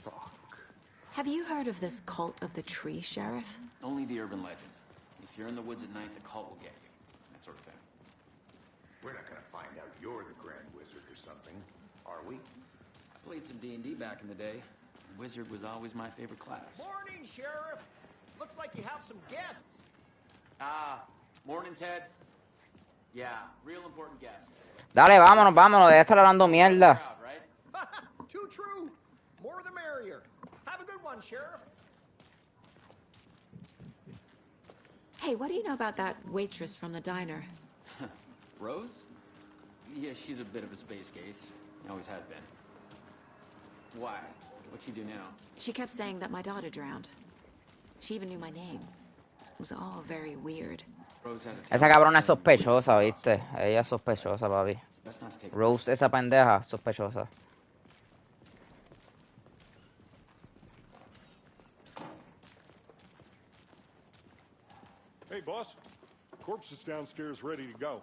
Fuck. Have you heard of this cult of the tree, Sheriff? Only the urban legend. If you're in the woods at night, the cult will get you. That sort of thing. We're not gonna find out you're the Grand Wizard or something, are we? I played some D&D back in the day. Wizard was always my favorite class. Morning, Sheriff. Looks like you have some guests. Morning, Ted. Yeah, real important guests. Dale, vámonos, vámonos. Deja de estar hablando mierda. Too true. More the merrier. Have a good one, Sheriff. Hey, what do you know about that waitress from the diner? Rose? Yeah, she's a bit of a space case. Always has been. Why? What'd she do now? She kept saying that my daughter drowned. She even knew my name. It was all very weird. Esa cabrona es sospechosa, ¿viste? Ella es sospechosa, papi. Rose, esa pendeja, sospechosa. Hey, boss. Corpse is downstairs ready to go.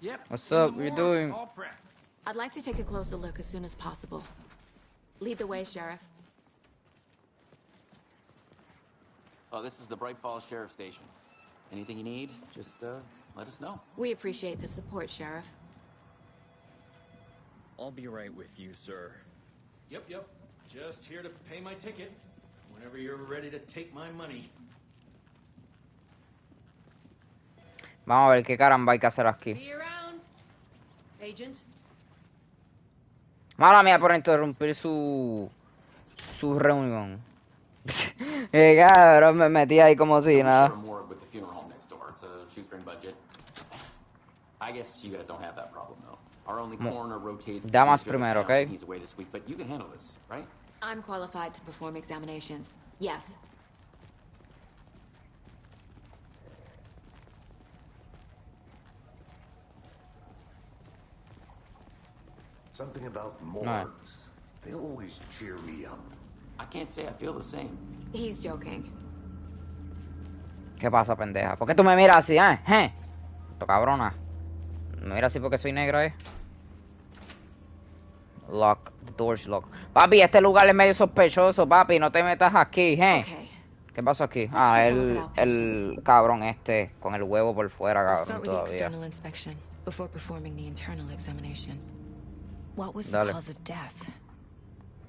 Yep. What's up? What you doing? All prepped. I'd like to take a closer look as soon as possible. Lead the way, Sheriff. Oh, this is the Bright Falls Sheriff Station. Anything you need, just let us know. We appreciate the support, Sheriff. I'll be right with you, sir. Yep. Just here to pay my ticket. Whenever you're ready to take my money. Vamos a ver qué caramba hay que hacer aquí. See you around, agent. Mala mía por interrumpir su reunión. Cabrón, me metí ahí como si nada. With the funeral home next door. It's a shoestring budget. I guess you guys don't have that problem though. Our only coroner rotates Damas between the primero, towns, and ¿ok? he's away this week, but you can handle this, right? I'm qualified to perform examinations. Yes. Something about morgues. They always cheer me up. I can't say I feel the same. He's joking. ¿Qué pasa, pendeja? ¿Por qué tú me miras así, Esto cabrona. Me miras así porque soy negro, Lock. The door's locked. Papi, este lugar es medio sospechoso, papi. No te metas aquí, ¿Qué pasó aquí? Ah, el cabrón este con el huevo por fuera, cabrón, todavía. Before performing the internal examination. What was the cause of death?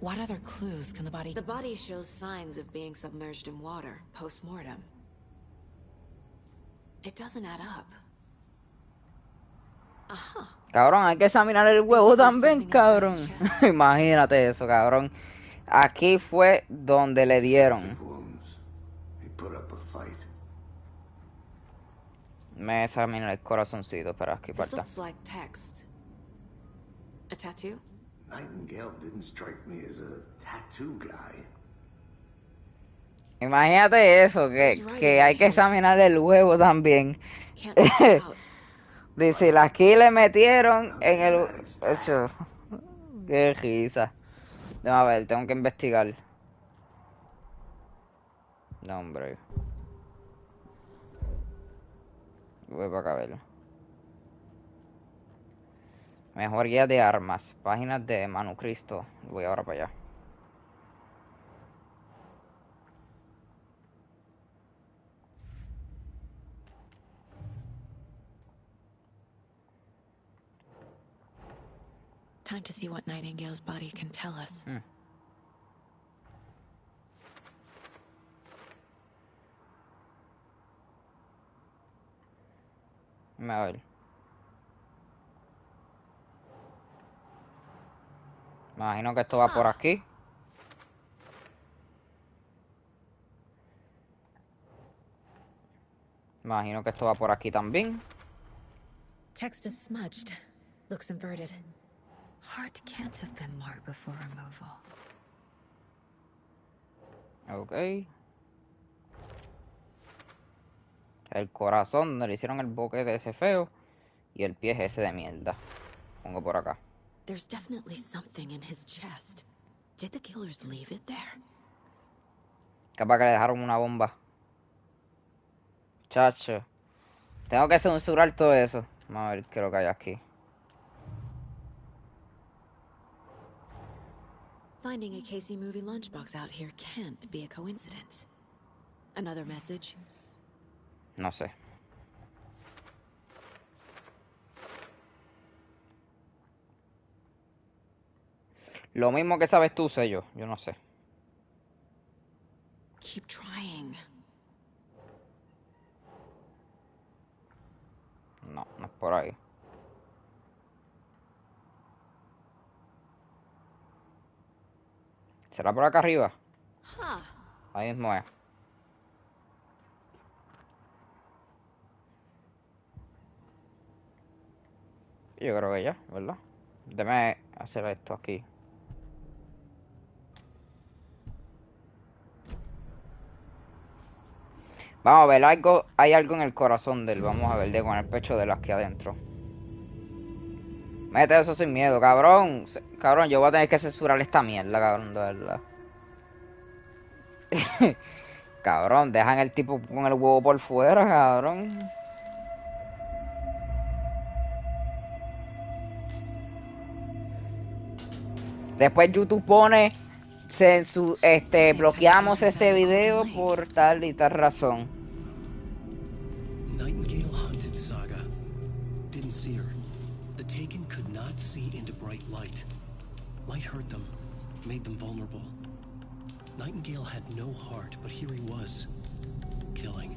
What other clues can the body... The body shows signs of being submerged in water post-mortem. It doesn't add up. Ajá. Cabrón, hay que examinar el huevo también, cabrón. Imagínate eso, cabrón. Aquí fue donde le dieron. Me examina el corazoncito, pero aquí falta. This looks like text. A tattoo? Nightingale didn't strike me as a tattoo guy. Imagínate eso, que hay que examinar el huevo también. Dice, aquí le metieron en el... Eso. Qué risa. Déjame ver, tengo que investigar. No, hombre. Voy para acá a verlo. Mejor guía de armas. Páginas de Manucristo. Voy ahora para allá. Time to see what Nightingale's body can tell us. A ver. Me imagino que esto va por aquí. Me imagino que esto va por aquí también. Text is smudged. Looks inverted. Heart can't have been marked before removal. Ok. El corazón, donde le hicieron el boquete ese feo. Y el pie es ese de mierda. Pongo por acá. There's definitely something in his chest. Did the killers leave it there? Capaz que le dejaron una bomba. Chacho. Tengo que censurar todo eso. Vamos a ver qué es lo que hay aquí. Finding a Casey movie lunchbox out here can't be a coincidence. Another message? No sé. Lo mismo que sabes tú, sé yo. Yo no sé. Keep trying. No, no es por ahí. ¿Será por acá arriba? Ahí mismo es. Yo creo que ya, ¿verdad? Déjame hacer esto aquí. Vamos a ver, hay algo en el corazón de él. Vamos a ver, con el pecho de él aquí adentro. Mete eso sin miedo, cabrón. Cabrón, yo voy a tener que censurar esta mierda, cabrón, de verdad. Cabrón, dejan el tipo con el huevo por fuera, cabrón. Después YouTube pone bloqueamos este video por tal y tal razón. Nightingale hunted Saga. Didn't see her. The Taken could not see into bright light. Light hurt them, made them vulnerable. Nightingale had no heart, but here he was, killing.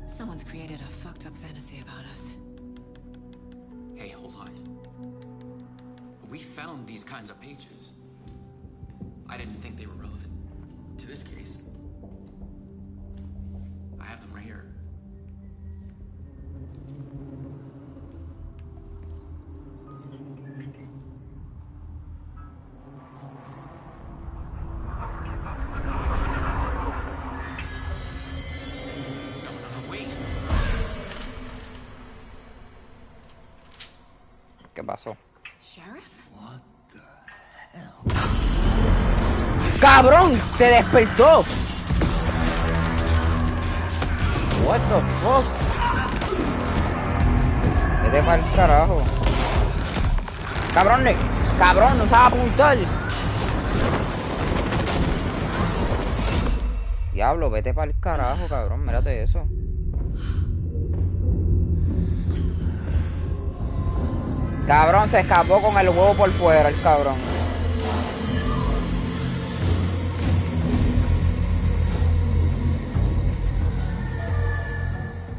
Someone's created a fucked up fantasy about us. Hey, hold on. We found these kinds of pages. I didn't think they were relevant. to this case. I have them right here. ¿Qué pasó? Sheriff? What the hell? ¡Cabrón! ¡Se despertó! What the fuck? Vete para el carajo. Cabrón, cabrón, no sabe apuntar. Diablo, vete para el carajo, cabrón, mírate eso. Cabrón, se escapó con el huevo por fuera, el cabrón.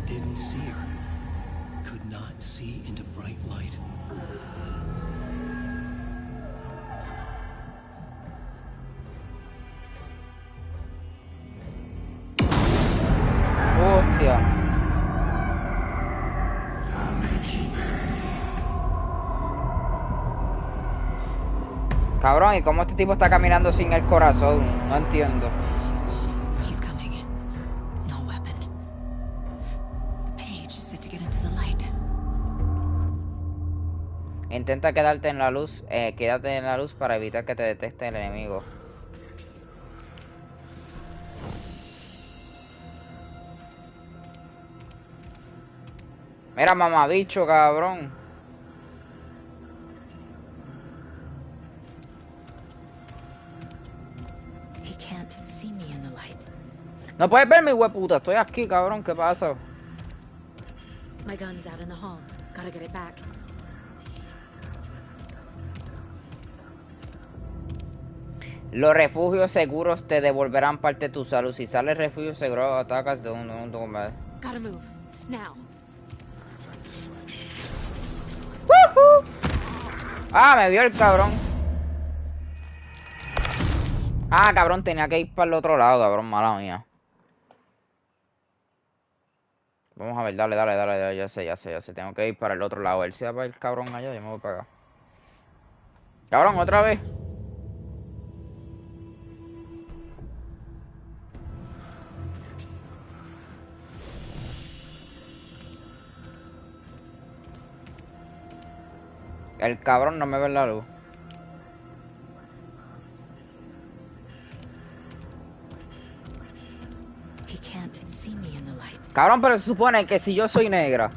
Didn't see her. Could not see into bright light. Hostia. Cabrón, ¿y cómo este tipo está caminando sin el corazón? No entiendo. He's coming. No weapon. The page said to get into the light. Intenta quedarte en la luz, quédate en la luz para evitar que te detecte el enemigo. Mira, mamabicho, cabrón. He can't see me in the light. No puedes ver mi hueputa, estoy aquí, cabrón, ¿qué pasa? My gun's out in the hall. Gotta get it back. Los refugios seguros te devolverán parte de tu salud. Si sales refugio seguro, atacas de un combate. Gotta move. Now. ¡Woohoo! Ah, me vio el cabrón. Ah, cabrón, tenía que ir para el otro lado, cabrón, mala mía. Vamos a ver, dale, ya sé. Tengo que ir para el otro lado. Él se va para el cabrón allá, yo me voy para acá. Cabrón, otra vez. El cabrón no me ve en la luz. He can't see me in the light. Cabrón, pero se supone que si yo soy negra,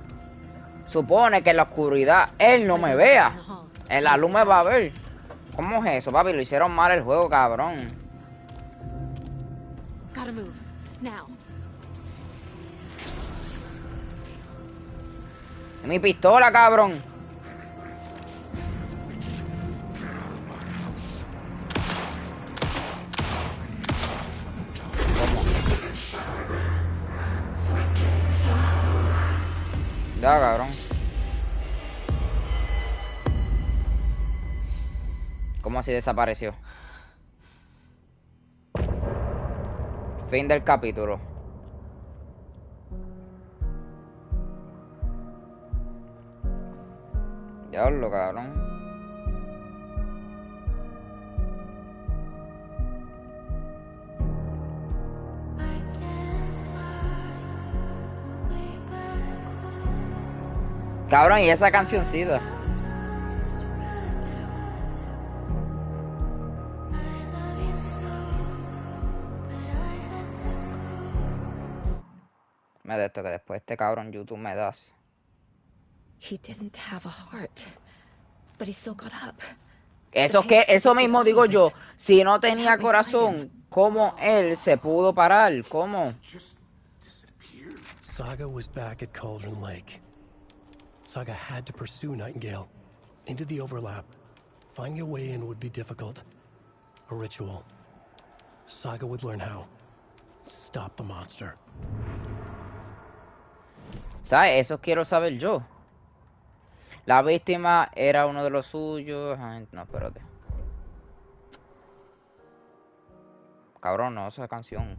supone que en la oscuridad él no me vea. En la luz me va a ver. ¿Cómo es eso, papi? Lo hicieron mal el juego, cabrón. Gotta move. Now. Mi pistola, cabrón. Ya, cabrón. ¿Cómo así desapareció? Fin del capítulo. Diablo, cabrón. Cabrón, y esa cancioncita. Me de esto que después este cabrón YouTube me das. He didn't have a heart, but he still got up. Eso mismo digo yo. Si no tenía corazón, ¿cómo él se pudo parar? ¿Cómo? Saga was back at Cauldron Lake. Saga had to pursue Nightingale into the overlap. Finding a way in would be difficult. A ritual. Saga would learn how. Stop the monster. ¿Sabes? Eso quiero saber yo. La víctima era uno de los suyos. Ay, no, espérate. Cabrón, no, esa canción.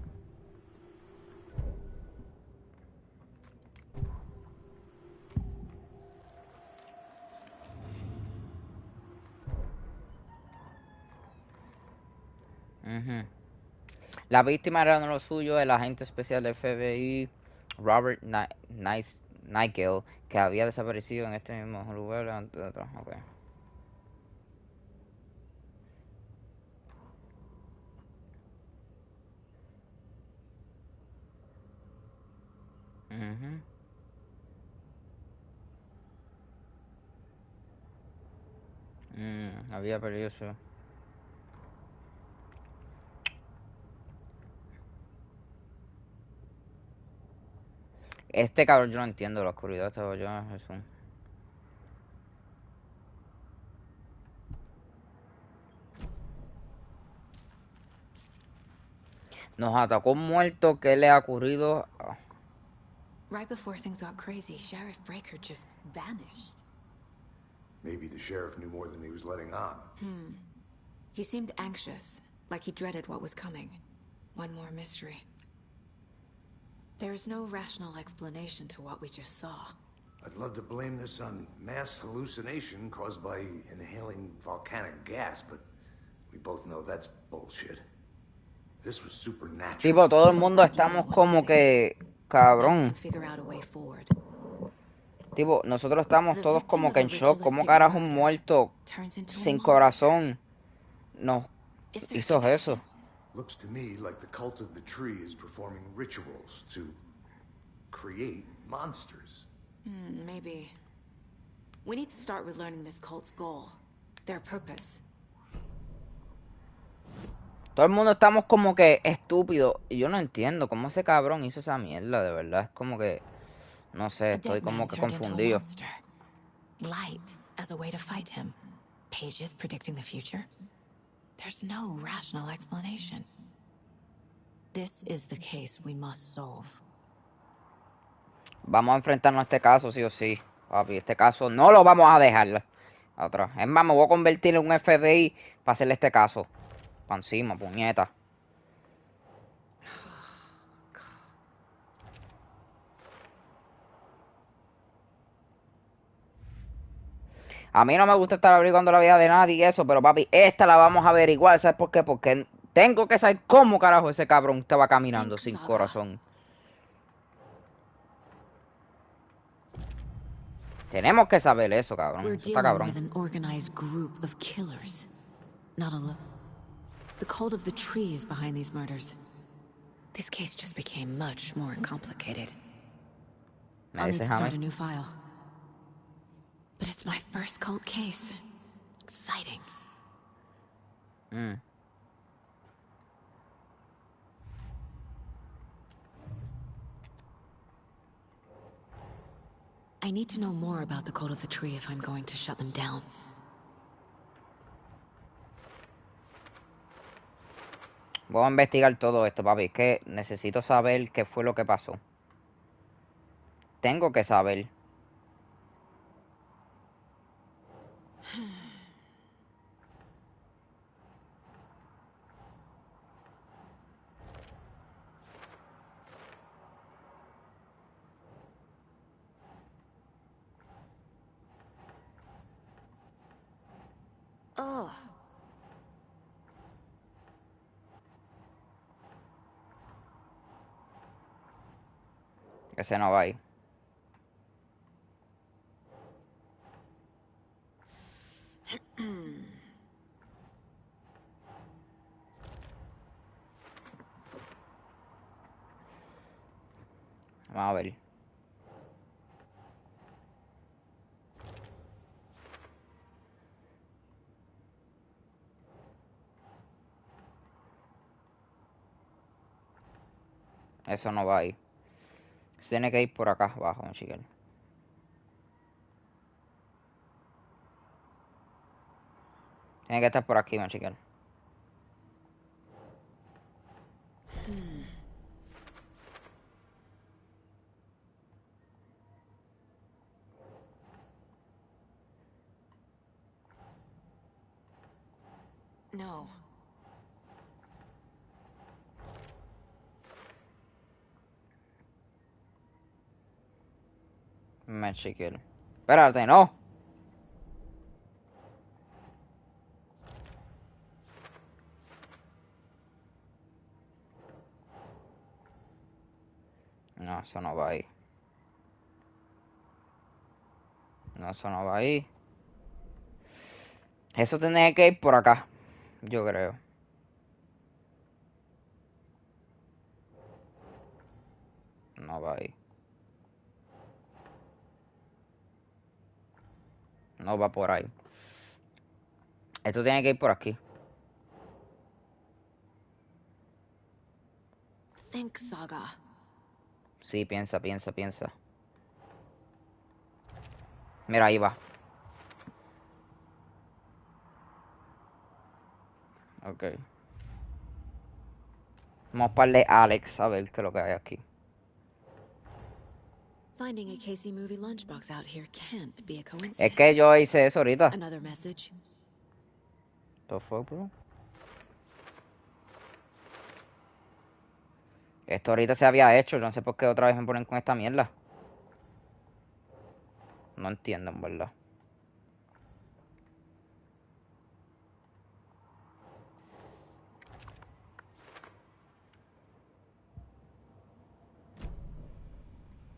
La víctima era uno de los suyos, el agente especial del FBI, Robert WAKEll, que había desaparecido en este mismo lugar antes de atrás. Okay. Había perdido su... Este cabrón yo no entiendo, la oscuridad estaba yo, es un... Nos atacó un muerto, ¿qué le ha ocurrido? Right before things got crazy, Sheriff Breaker just vanished. Maybe the sheriff knew more than he was letting on. He seemed anxious, like he dreaded what was coming. One more mystery. There's no rational explanation to what we just saw. I'd love to blame this on mass hallucination caused by inhaling volcanic gas, but we both know that's bullshit. This was supernatural. Tipo, todo el mundo estamos como que... Cabrón. Tipo, nosotros estamos todos como que en shock. ¿Cómo carajo un muerto sin corazón nos hizo eso? Looks to me like the cult of the tree is performing rituals to create monsters. Maybe. We need to start with learning this cult's goal, their purpose. Todo el mundo estamos como que estúpidos. Y yo no entiendo cómo ese cabrón hizo esa mierda, de verdad. Es como que... No sé, estoy como que confundido. Light as a way to fight him. Pages predicting the future. There's no rational explanation. This is the case we must solve. Vamos a enfrentarnos a este caso, sí o sí. Papi, este caso no lo vamos a dejar atrás. Es más, me voy a convertir en un FBI para hacerle este caso. Pa' encima, puñeta. A mí no me gusta estar averiguando la vida de nadie y eso, pero papi, esta la vamos a averiguar. ¿Sabes por qué? Porque tengo que saber cómo carajo ese cabrón estaba caminando sin corazón. Tenemos que saber eso, cabrón. Eso está cabrón. The cult of the tree is behind these murders. This case just became much more complicated. I'll need to start a new file. But it's my first cult case. Exciting. I need to know more about the cult of the tree if I'm going to shut them down. Voy a investigar todo esto, papi. Es que necesito saber qué fue lo que pasó. Tengo que saber. Ugh. Ese no va ahí. Vamos a ver. Eso no va ahí. Tiene que ir por acá abajo, chiquel. Tiene que estar por aquí, chiquel. No. Me chequeo. Espérate, no. No, eso no va ahí. No, eso no va ahí. Eso tiene que ir por acá. Yo creo. No va ahí. No va por ahí. Esto tiene que ir por aquí. Think, Saga. Sí, piensa. Mira, ahí va. Ok. Vamos a parle a Alex a ver qué es lo que hay aquí. Finding a Casey movie lunchbox out here can't be a coincidence. Es que yo hice eso ahorita. Another message. ¿Qué fue, bro? Esto ahorita se había hecho. Yo no sé por qué otra vez me ponen con esta mierda. No entiendo, en verdad.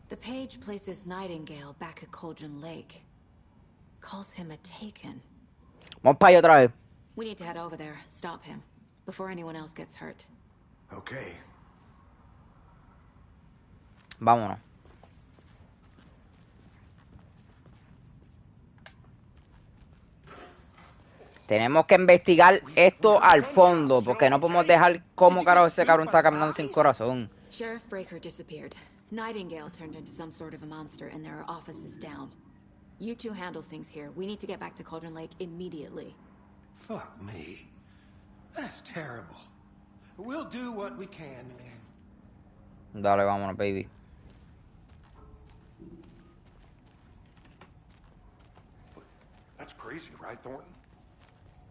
The page places Nightingale back at Cauldron Lake. Calls him a taken. Vamos para allá otra vez. We need to head over there, stop him, before anyone else gets hurt. Okay. Vámonos. Tenemos que investigar esto al fondo, porque no podemos dejar cómo carajo ese cabrón está caminando sin corazón. Sheriff Breaker disappeared. Nightingale turned into some sort of a monster, and there are offices down. You two handle things here. We need to get back to Cauldron Lake immediately. Fuck me. That's terrible. We'll do what we can, man. Dale, vámonos, baby. That's crazy, right, Thornton?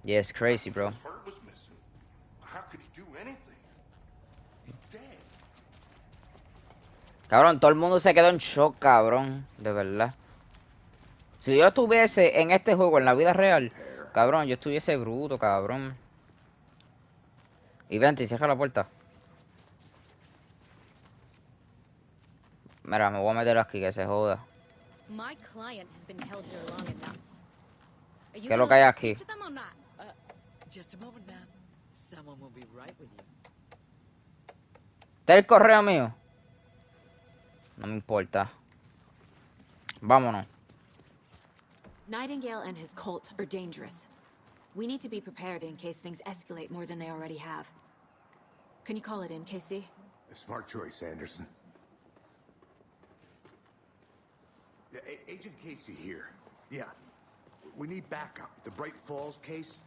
Yeah, it's crazy, bro. His heart was missing. How could he do anything? He's dead. Cabrón, todo el mundo se quedó en shock, cabrón. De verdad. Si yo estuviese en este juego, en la vida real, cabrón, yo estuviese bruto, cabrón. Y vente, cierra la puerta. Mira, me voy a meter aquí, que se joda. My client has been held here long enough. ¿Qué es lo que hay aquí? Just a moment, ma'am. Someone will be right with you. ¿Está el correo mío? No me importa. Vámonos. Nightingale and his cult are dangerous. We need to be prepared in case things escalate more than they already have. Can you call it in, Casey? A smart choice, Anderson. Yeah, Agent Casey here. Yeah. We need backup. The Bright Falls case.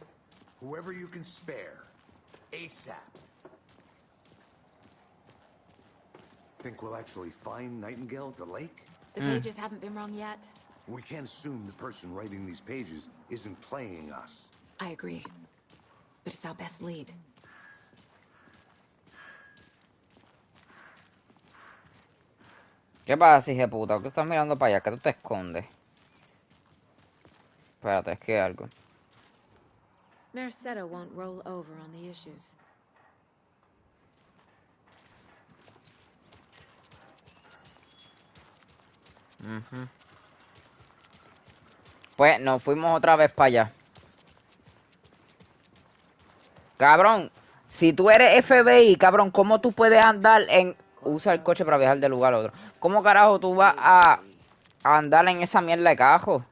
Whoever you can spare. ASAP. Think we'll actually find Nightingale at the lake? The pages haven't been wrong yet. We can't assume the person writing these pages isn't playing us. I agree. But it's our best lead. ¿Qué pasa, hija de puta? ¿Qué estás mirando para allá? ¿Qué tú te escondes? Espérate, es que hay algo. Mercedo won't roll over on the issues. Pues nos fuimos otra vez para allá. Cabrón, si tú eres FBI, cabrón, ¿cómo tú puedes andar en... Usa el coche para viajar de lugar a otro? ¿Cómo carajo tú vas a andar en esa mierda de cajo?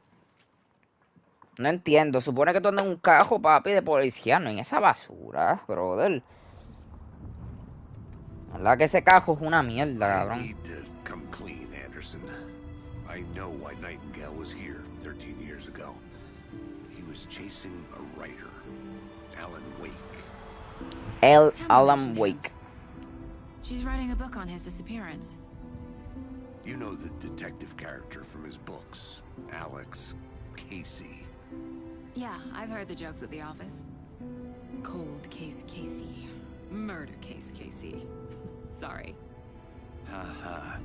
No entiendo. Supone que tú andas en un cajo, papi, de policía, no en esa basura, brother. La verdad que ese cajo es una mierda, cabrón. I need to come clean, Anderson. I know why Nightingale was here 13 years ago. He was chasing a writer, Alan Wake. Alan Wake. She's writing a book on his disappearance. You know the detective character from his books, Alex Casey. Yeah, I've heard the jokes at the office. Cold case Casey. Murder case Casey. Sorry. Haha.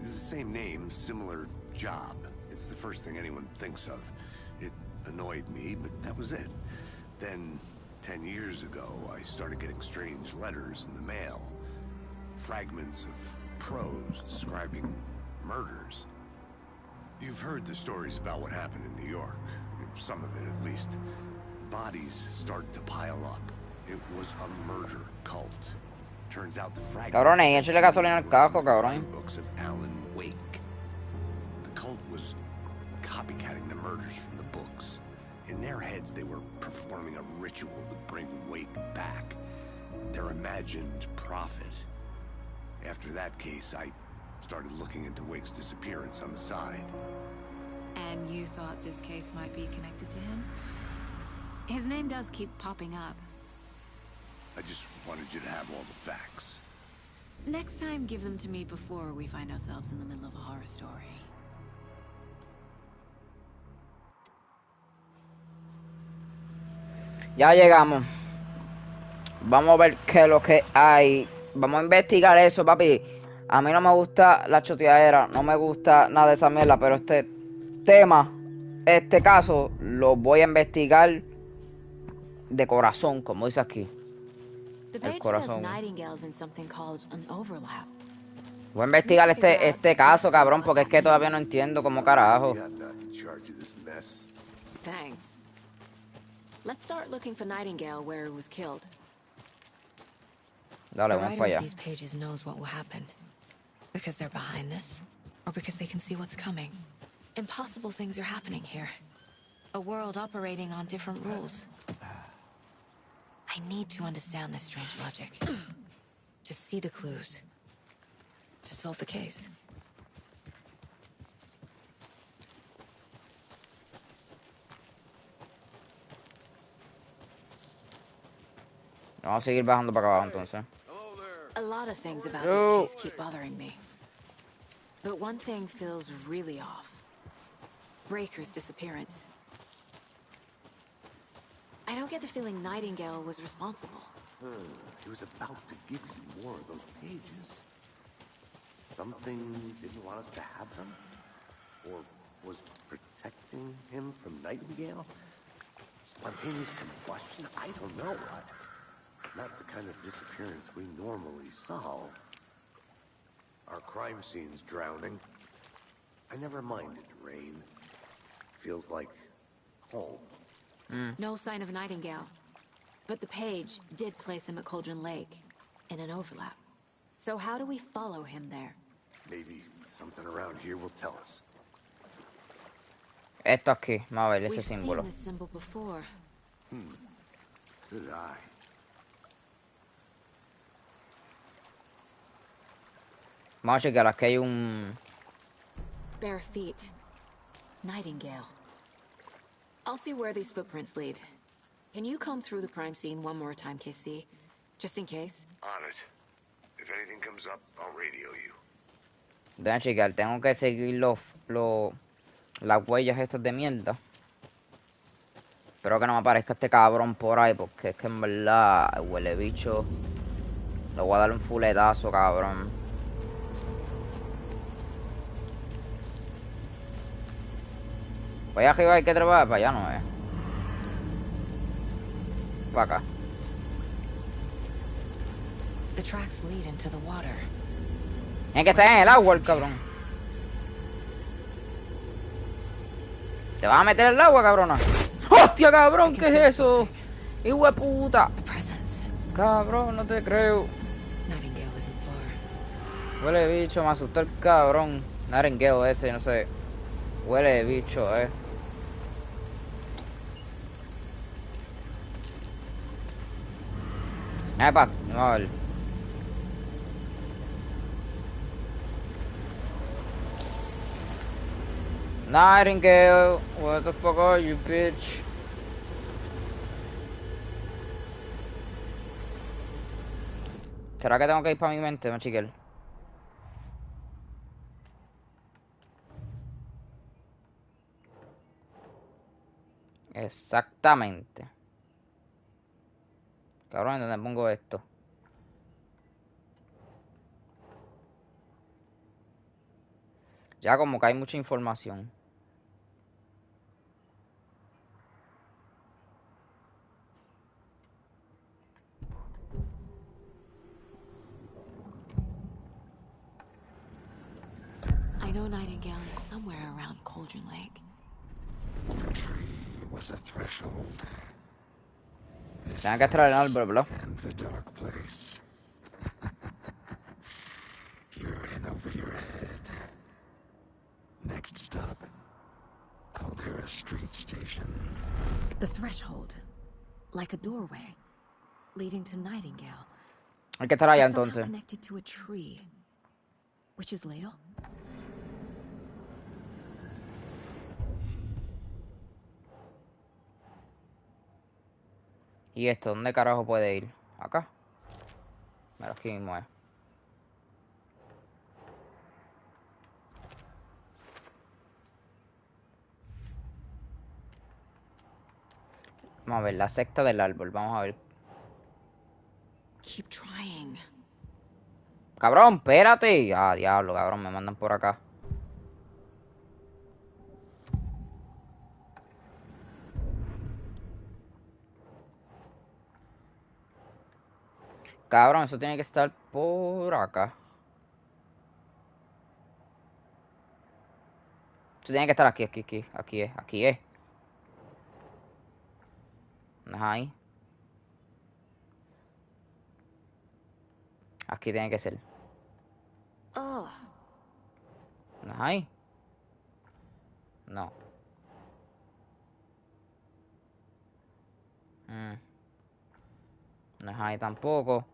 It's the same name, similar job. It's the first thing anyone thinks of. It annoyed me, but that was it. Then, 10 years ago, I started getting strange letters in the mail. Fragments of prose describing murders. You've heard the stories about what happened in New York. Some of it, at least. Bodies started to pile up. It was a murder cult. Turns out the fragments... Cabrón, échale gasolina al cajo, cabrón. Books of Alan Wake. The cult was copycatting the murders from the books. In their heads, they were performing a ritual to bring Wake back. Their imagined prophet. After that case, I started looking into Wake's disappearance on the side. And you thought this case might be connected to him? His name does keep popping up. I just wanted you to have all the facts. Next time, give them to me before we find ourselves in the middle of a horror story. Ya llegamos. Vamos a ver qué es lo que hay. Vamos a investigar eso, papi. A mí no me gusta la choteadera, no me gusta nada de esa mierda, pero este tema, este caso, lo voy a investigar de corazón, como dice aquí. El corazón. Voy a investigar este caso, cabrón, porque es que todavía no entiendo cómo carajo. Thanks. Let's start looking for Nightingale where he was killed. Dale, The vamos writer para of allá. these pages knows what will happen. Because they're behind this, or because they can see what's coming. Impossible things are happening here. A world operating on different rules. I need to understand this strange logic. To see the clues. To solve the case. Vamos a seguir bajando para abajo entonces. A lot of things about this case keep bothering me. But one thing feels really off. Breaker's disappearance. I don't get the feeling Nightingale was responsible. He was about to give you more of those pages. Something didn't want us to have them? Or was protecting him from Nightingale? Spontaneous combustion? I don't know. Not the kind of disappearance we normally solve. Our crime scene's drowning. I never minded rain. Feels like home. No sign of Nightingale. But the page did place him at Cauldron Lake, in an overlap. So how do we follow him there? Maybe something around here will tell us. Esto aquí, vamos a ver ese We've símbolo. seen this symbol before. Good eye. Vamos a chequear, aquí hay un... Bare feet. Nightingale. I'll see where these footprints lead. Can you comb through the crime scene one more time, KC? Just in case? On it. If anything comes up, I'll radio you. Déjame chequear, tengo que seguir las huellas estas de mierda. Espero que no me aparezca este cabrón por ahí, porque es que en verdad, el huele bicho, le voy a dar un fuletazo, cabrón. Para allá arriba hay que trepar, para allá no es. Para acá. The tracks lead into the water. Tiene que estar en el agua el cabrón. ¿Te vas a meter en el agua, cabrona? ¡Hostia, cabrón! ¿Qué es eso? ¡Hijo de puta! Cabrón, no te creo. Huele de bicho, me asustó el cabrón. Narengueo ese, no sé. Huele de bicho, Epa, vamos a ver. Nightingale, what the fuck are you, bitch? ¿Será que tengo que ir para mi mente, machiquel? Exactamente. Cabrón, ¿dónde pongo esto? Ya como que hay mucha información. I know Nightingale is somewhere around Cauldron Lake. The tree was a threshold. Tienen que estar en el árbol, bro. And the dark place. You're in over your head. Next stop, Caldera Street Station. The threshold. Like a doorway. Leading to Nightingale. Hay que estar allá It's somehow entonces. connected to a tree. Witch's Ladle? ¿Y esto? ¿Dónde carajo puede ir? ¿Acá? Mira, aquí mismo es. Vamos a ver, la secta del árbol. Vamos a ver. Keep trying. Cabrón, espérate. Ah, diablo, cabrón, me mandan por acá. Cabrón, eso tiene que estar por acá. Eso tiene que estar aquí, aquí es. No es ahí. Aquí tiene que ser. Oh. ¿No es ahí? No. No es ahí tampoco.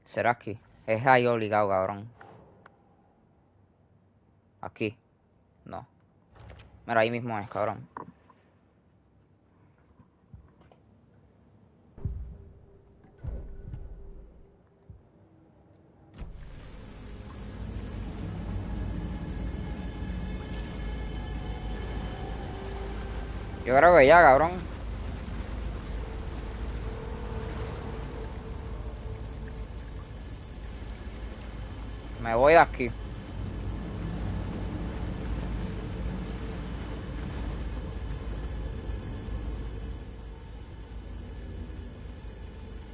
¿Será aquí? Es ahí obligado, cabrón. Aquí. No. Mira, ahí mismo es, cabrón. Yo creo que ya, cabrón. Me voy de aquí.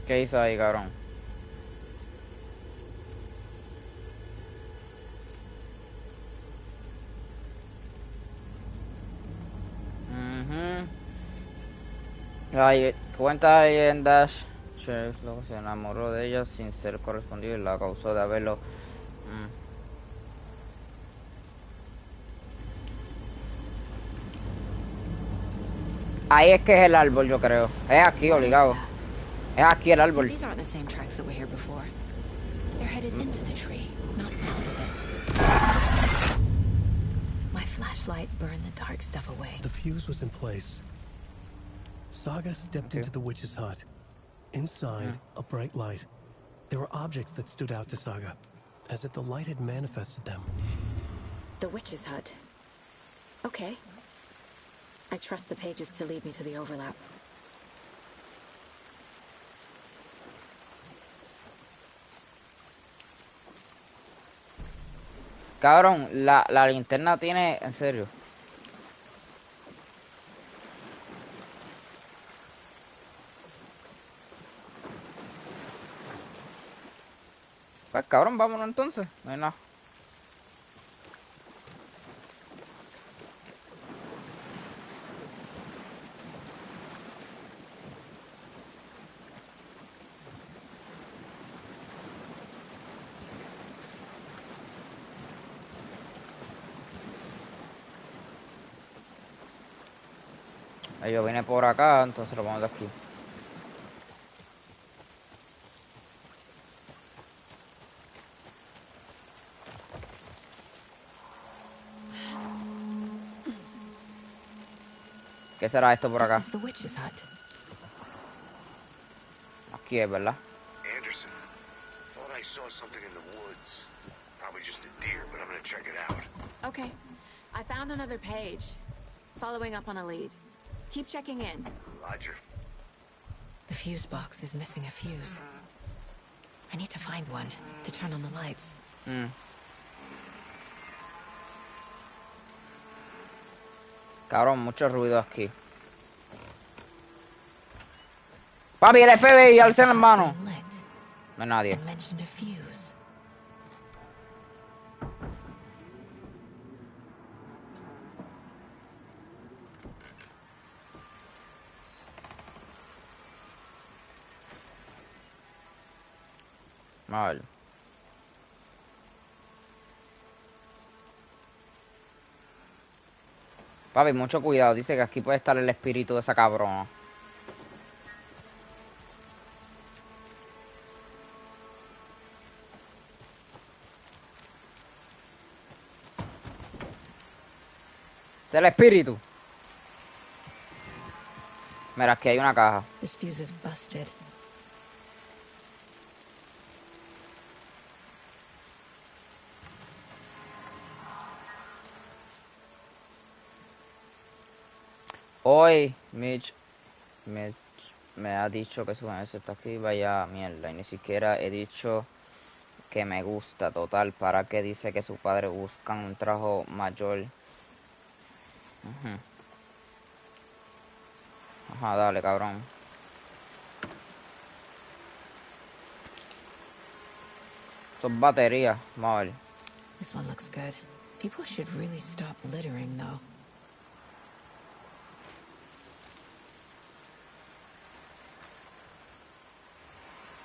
¿Qué hizo ahí, cabrón? Cuenta leyendas. Sheriff luego se enamoró de ella sin ser correspondido y la acusó de haberlo. Ahí es que es el árbol, yo creo. Es aquí, obligado. Es aquí el árbol. These aren't the same tracks that were here before. They're headed into the tree, not out of it. My flashlight burned the dark stuff away. The fuse was in place. Saga stepped into the witch's hut. Inside, a bright light. There were objects that stood out to Saga, as if the light had manifested them. The witch's hut. Okay. I trust the pages to lead me to the overlap. Cabrón, la linterna tiene... En serio. Pues cabrón, vámonos entonces. No hay nada. Yo vine por acá, entonces lo vamos de aquí. ¿Qué será esto por acá? Aquí es, ¿verdad? Anderson, thought I saw something in the woods. Probably just a deer, but I'm gonna check it out. Okay. I found another page. Following up on a lead. Keep checking in. Roger. The fuse box is missing a fuse. I need to find one to turn on the lights. Cabrón, mucho ruido aquí. Papi, el FBI, alza las manos. No hay nadie. Vale. Papi, mucho cuidado. Dice que aquí puede estar el espíritu de esa cabrona. Es el espíritu. Mira, aquí hay una caja. This fuse is busted. Hoy Mitch me ha dicho que su eso está aquí, vaya mierda. Y ni siquiera he dicho que me gusta, total. ¿Para qué dice que su padre busca un trabajo mayor? Ajá, dale, cabrón. Son baterías, vamos a ver. This one looks good. People should really stop littering, though.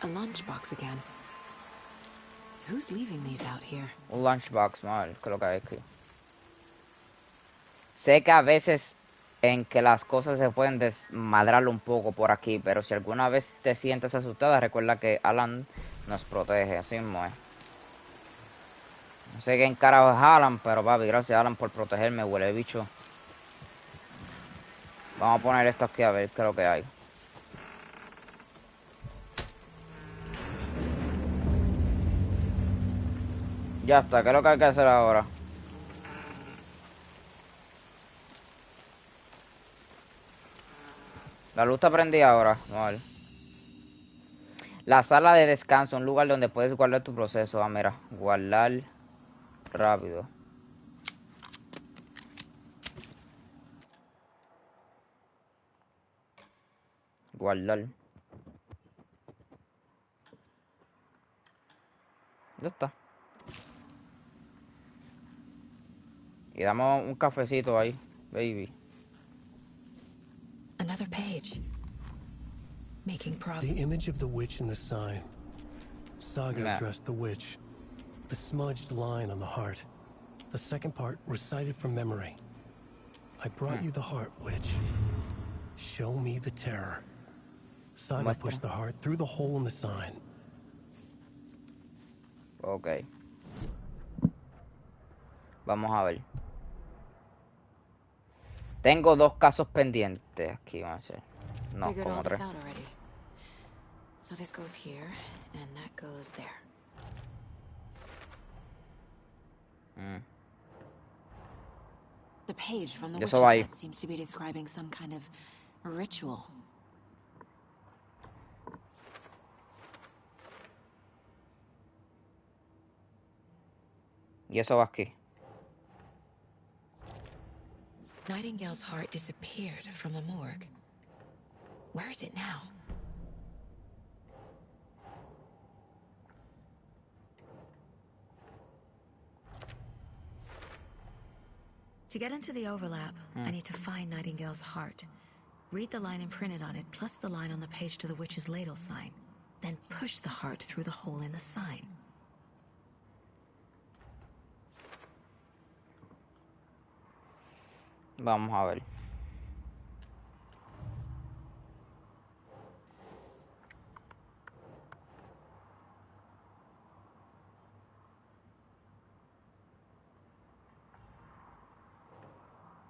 A lunchbox again. Who's leaving these out here? Un lunchbox, vamos a ver qué es lo que hay aquí. Sé que a veces en que las cosas se pueden desmadrar un poco por aquí, pero si alguna vez te sientes asustada, recuerda que Alan nos protege, así mismo es. No sé quién carajo es Alan, pero papi, gracias Alan por protegerme, huele bicho. Vamos a poner esto aquí a ver qué es lo que hay. Ya está, ¿qué es lo que hay que hacer ahora? La luz está prendida ahora, vamos a ver. La sala de descanso, un lugar donde puedes guardar tu proceso. Ah, mira, guardar rápido. Guardar. Ya está. Y damos un cafecito ahí, baby. Another page. Making progress. The image of the witch in the sign. Saga dressed the witch. The smudged line on the heart. The second part recited from memory. I brought you the heart, witch. Show me the terror. Saga pushed the heart through the hole in the sign. Ok. Vamos a ver. Tengo 2 casos pendientes aquí, vamos a ver. No, como 3. So this goes here, and that goes there. The page from the witch's hut seems to be describing some kind of ritual. Y eso va aquí. Nightingale's heart disappeared from the morgue. Where is it now? To get into the overlap, I need to find Nightingale's heart. Read the line imprinted on it, plus the line on the page to the witch's ladle sign. Then push the heart through the hole in the sign. Vamos a ver.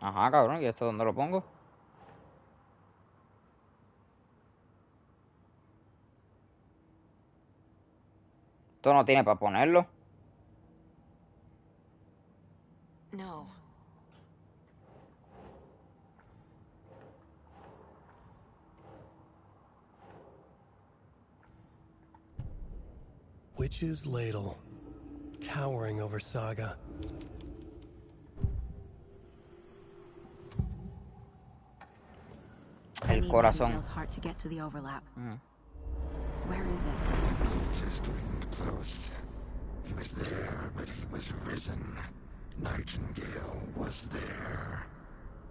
Ajá, cabrón, ¿y esto dónde lo pongo? Esto no tiene para ponerlo. No. Witch's ladle. towering over Saga. El corazón. Nightingale's heart to get to the overlap. Where is it? The cultist leaned close. He was there, but he was risen. Nightingale was there.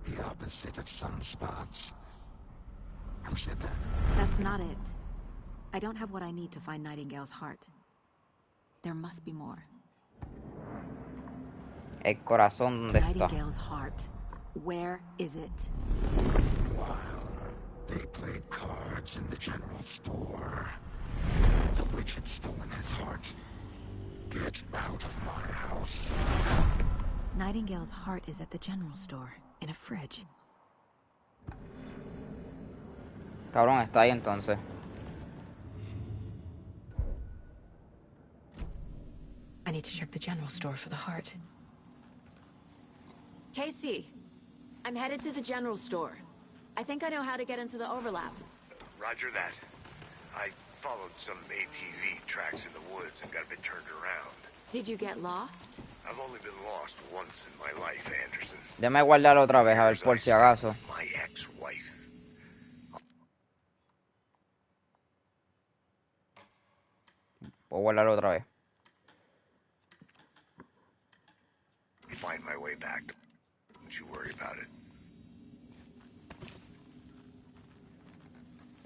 The opposite of sunspots. Who said that? That's not it. I don't have what I need to find Nightingale's heart. There must be more. El corazón, ¿dónde está? Nightingale's heart. Where is it? While they played cards in the general store, the witch had stolen his heart. Get out of my house. Nightingale's heart is at the general store, in a fridge. Cabrón, está ahí entonces. I need to check the general store for the heart. Casey, I'm headed to the general store. I think I know how to get into the overlap. Roger that. I followed some ATV tracks in the woods and got a bit turned around. Did you get lost? I've only been lost once in my life, Anderson. Déjame guardarlo otra vez, a ver por si acaso. My ex-wife. Voy a guardarlo otra vez. Find my way back. Don't you worry about it.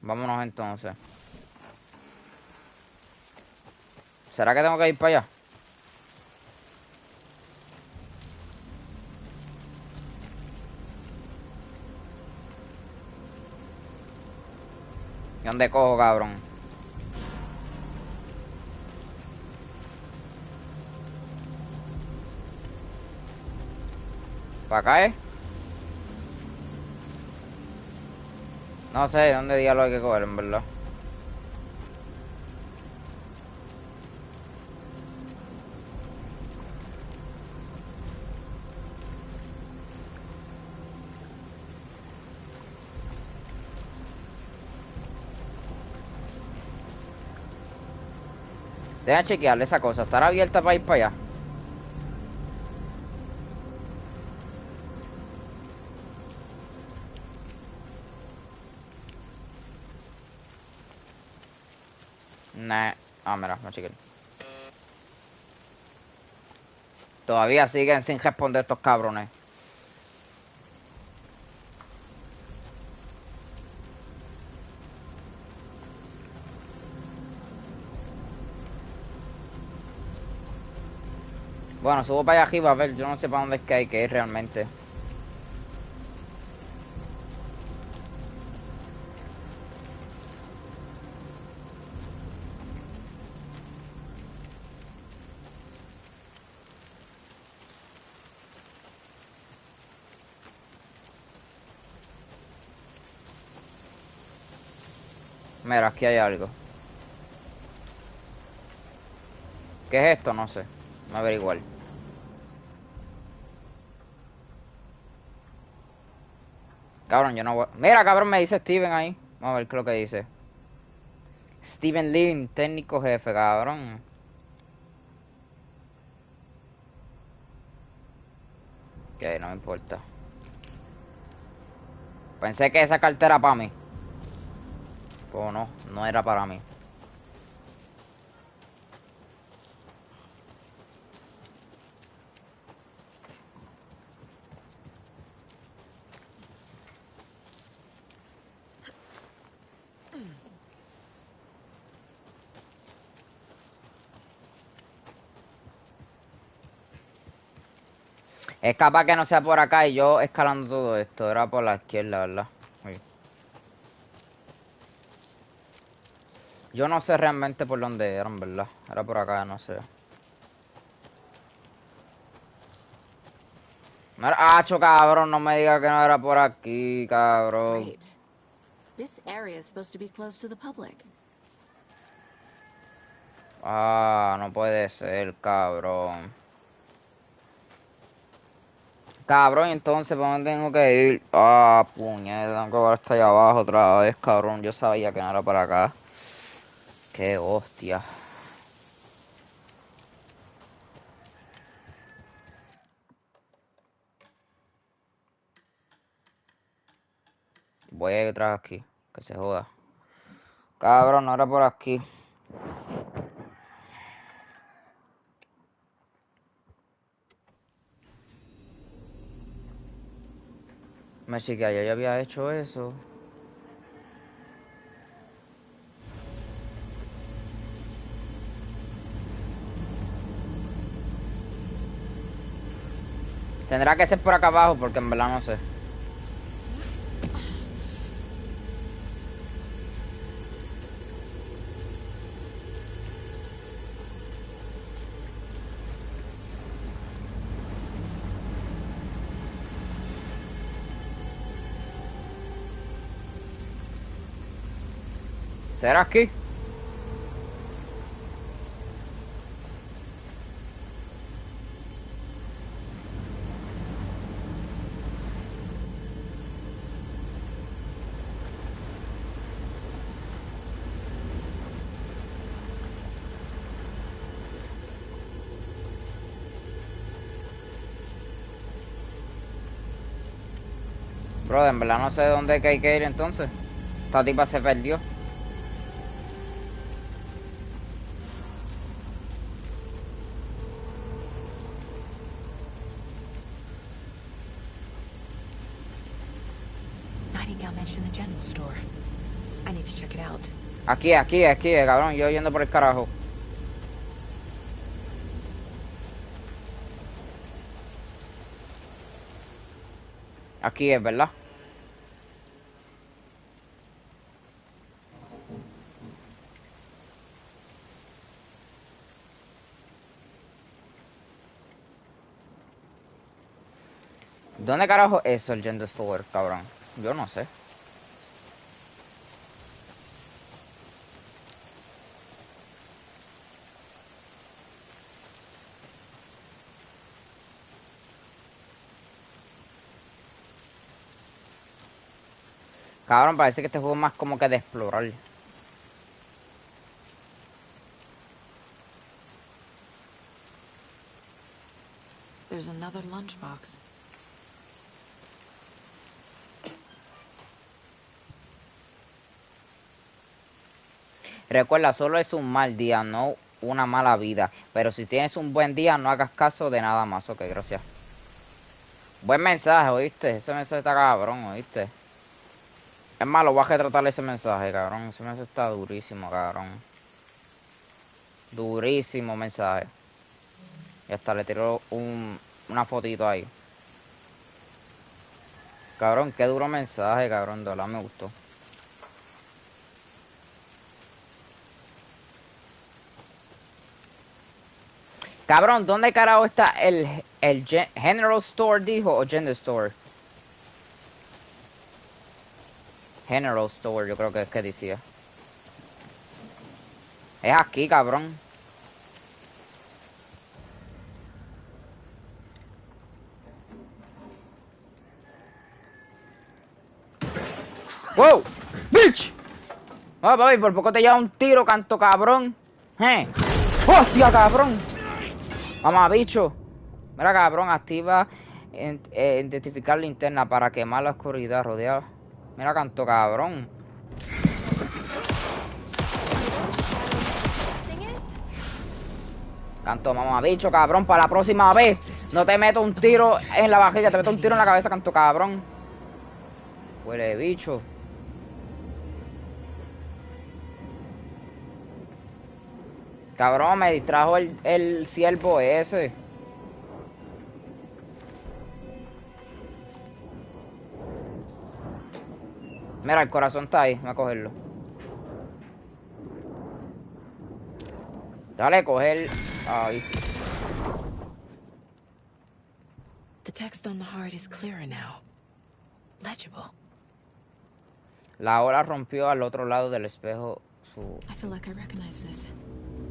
Vámonos entonces. ¿Será que tengo que ir para allá? ¿Y dónde cojo, cabrón? ¿Para acá, No sé dónde diablos hay que coger, en verdad. Deja chequearle esa cosa. ¿Estará abierta para ir para allá? Nah. Ah, mira, no chequear. Todavía siguen sin responder estos cabrones. Bueno, subo para allá arriba, a ver, yo no sé para dónde es que hay que ir realmente. Mira, aquí hay algo. ¿Qué es esto? No sé. Voy a averiguar. Cabrón, yo no voy... Mira, cabrón, me dice Steven ahí. Vamos a ver qué es lo que dice. Steven Lin, técnico jefe, cabrón. Ok, no me importa. Pensé que esa cartera era para mí. Pero no, no era para mí. Es capaz que no sea por acá y yo escalando todo esto. Era por la izquierda, ¿verdad? Uy. Yo no sé realmente por dónde eran, ¿verdad? Era por acá, no sé. ¡Acho, cabrón! No me digas que no era por aquí, cabrón. Great. This area is supposed to be closed to the public. Ah, no puede ser, cabrón. Cabrón, entonces, ¿por dónde tengo que ir? Ah, puñeta, tengo que ver hasta allá abajo otra vez, cabrón. Yo sabía que no era para acá. Qué hostia. voy a ir otra vez aquí. Que se joda. Cabrón, no era por aquí. Me sigue, yo ya había hecho eso. Tendrá que ser por acá abajo porque en verdad no sé. ¿Será aquí? Bro, en verdad no sé dónde hay que ir entonces. Esta tipa se perdió. Nightingale mentioned the general store. I need to check it out. Aquí, cabrón. Yo yendo por el carajo. Aquí es, ¿verdad? ¿Dónde carajo es el Gender Store, cabrón? Yo no sé. Cabrón, parece que este juego es más como que de explorar. There's another lunchbox. Recuerda, solo es un mal día, no una mala vida. Pero si tienes un buen día, no hagas caso de nada más. Ok, gracias. Buen mensaje, ¿oíste? Ese mensaje está cabrón, ¿oíste? Es malo, voy a retratar ese mensaje, cabrón. Ese mensaje está durísimo, cabrón. Durísimo mensaje. Y hasta le tiro una fotito ahí. Cabrón, qué duro mensaje, cabrón. De verdad me gustó. Cabrón, ¿dónde carajo está el General Store, dijo? ¿O Gender Store? General Store, yo creo que es que decía. Es aquí, cabrón. ¡Wow! ¡Bitch! Ah, papi, por poco te lleva un tiro, canto cabrón. ¡Hostia, cabrón! Mamá, bicho. Mira, cabrón, activa identificar linterna para quemar la oscuridad rodeada. Mira, canto cabrón. Canto mamá, bicho, cabrón, para la próxima vez. No te meto un tiro en la vajilla, te meto un tiro en la cabeza, canto cabrón. Huele bicho. Cabrón, me distrajo el ciervo ese. Mira, el corazón está ahí, voy a cogerlo. Dale, coger. Ahí. The text on the heart is clearer now. Legible. La ola rompió al otro lado del espejo su... I feel like I recognize this.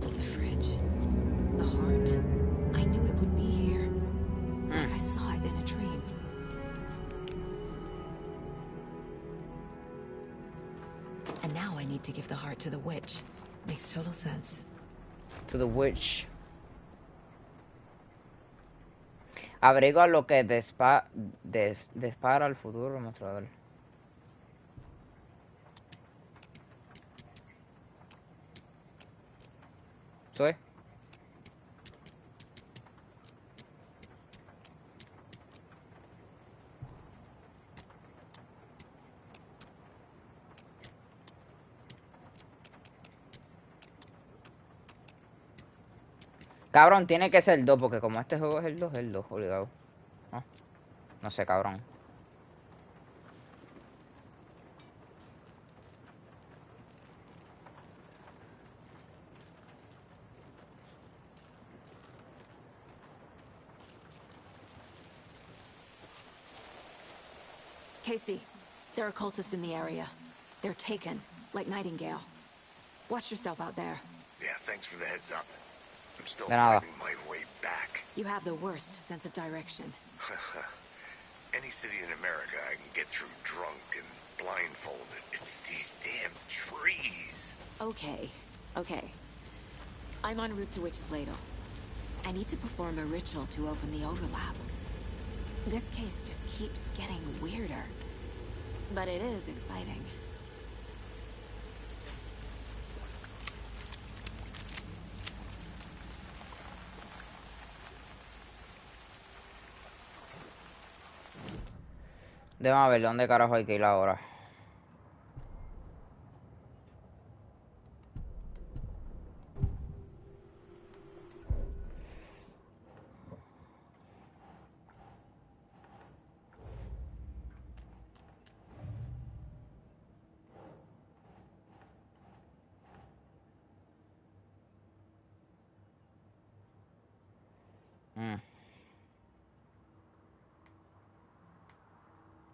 The fridge. The heart. I knew it would be here. Like I saw it in a dream. And now I need to give the heart to the witch. Makes total sense. To the witch. Abrigo lo que dispara al futuro mostrador. Sube. Cabrón, tiene que ser el 2, porque como este juego es el 2, obligado. No, no sé, cabrón. Casey, there are cultists in the area. They're taken, like Nightingale. Watch yourself out there. Yeah, thanks for the heads up. I'm still De nada. finding my way back. You have the worst sense of direction. Any city in America I can get through drunk and blindfolded. It's these damn trees. Okay, okay. I'm en route to Witch's Ladle. I need to perform a ritual to open the overlap. This case just keeps getting weirder. But it is exciting. Déjame ver dónde carajo hay que ir ahora.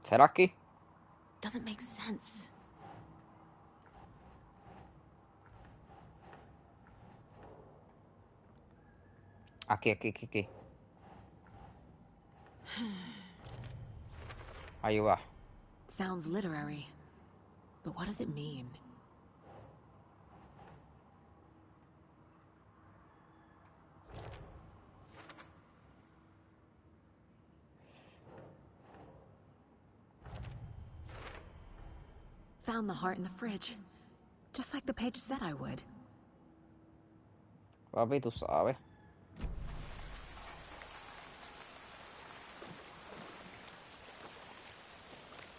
¿Será aquí? Doesn't make sense. Aquí. Ahí va. Sounds literary. But what does it mean? Found the heart in the fridge. Just like the page said I would. Papi, tú sabes.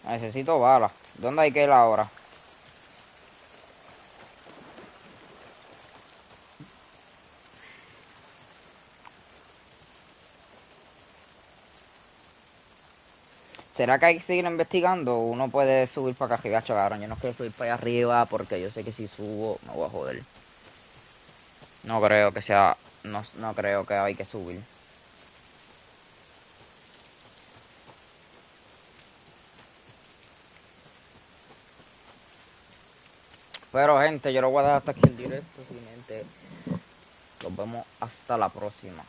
Necesito balas. ¿Dónde hay que ir ahora? ¿Será que hay que seguir investigando? Uno puede subir para acá arriba, cabrón. Yo no quiero subir para allá arriba porque yo sé que si subo me voy a joder. No creo que sea... No creo que hay que subir. Pero gente, yo lo voy a dejar hasta aquí el directo. Siguiente. Nos vemos hasta la próxima.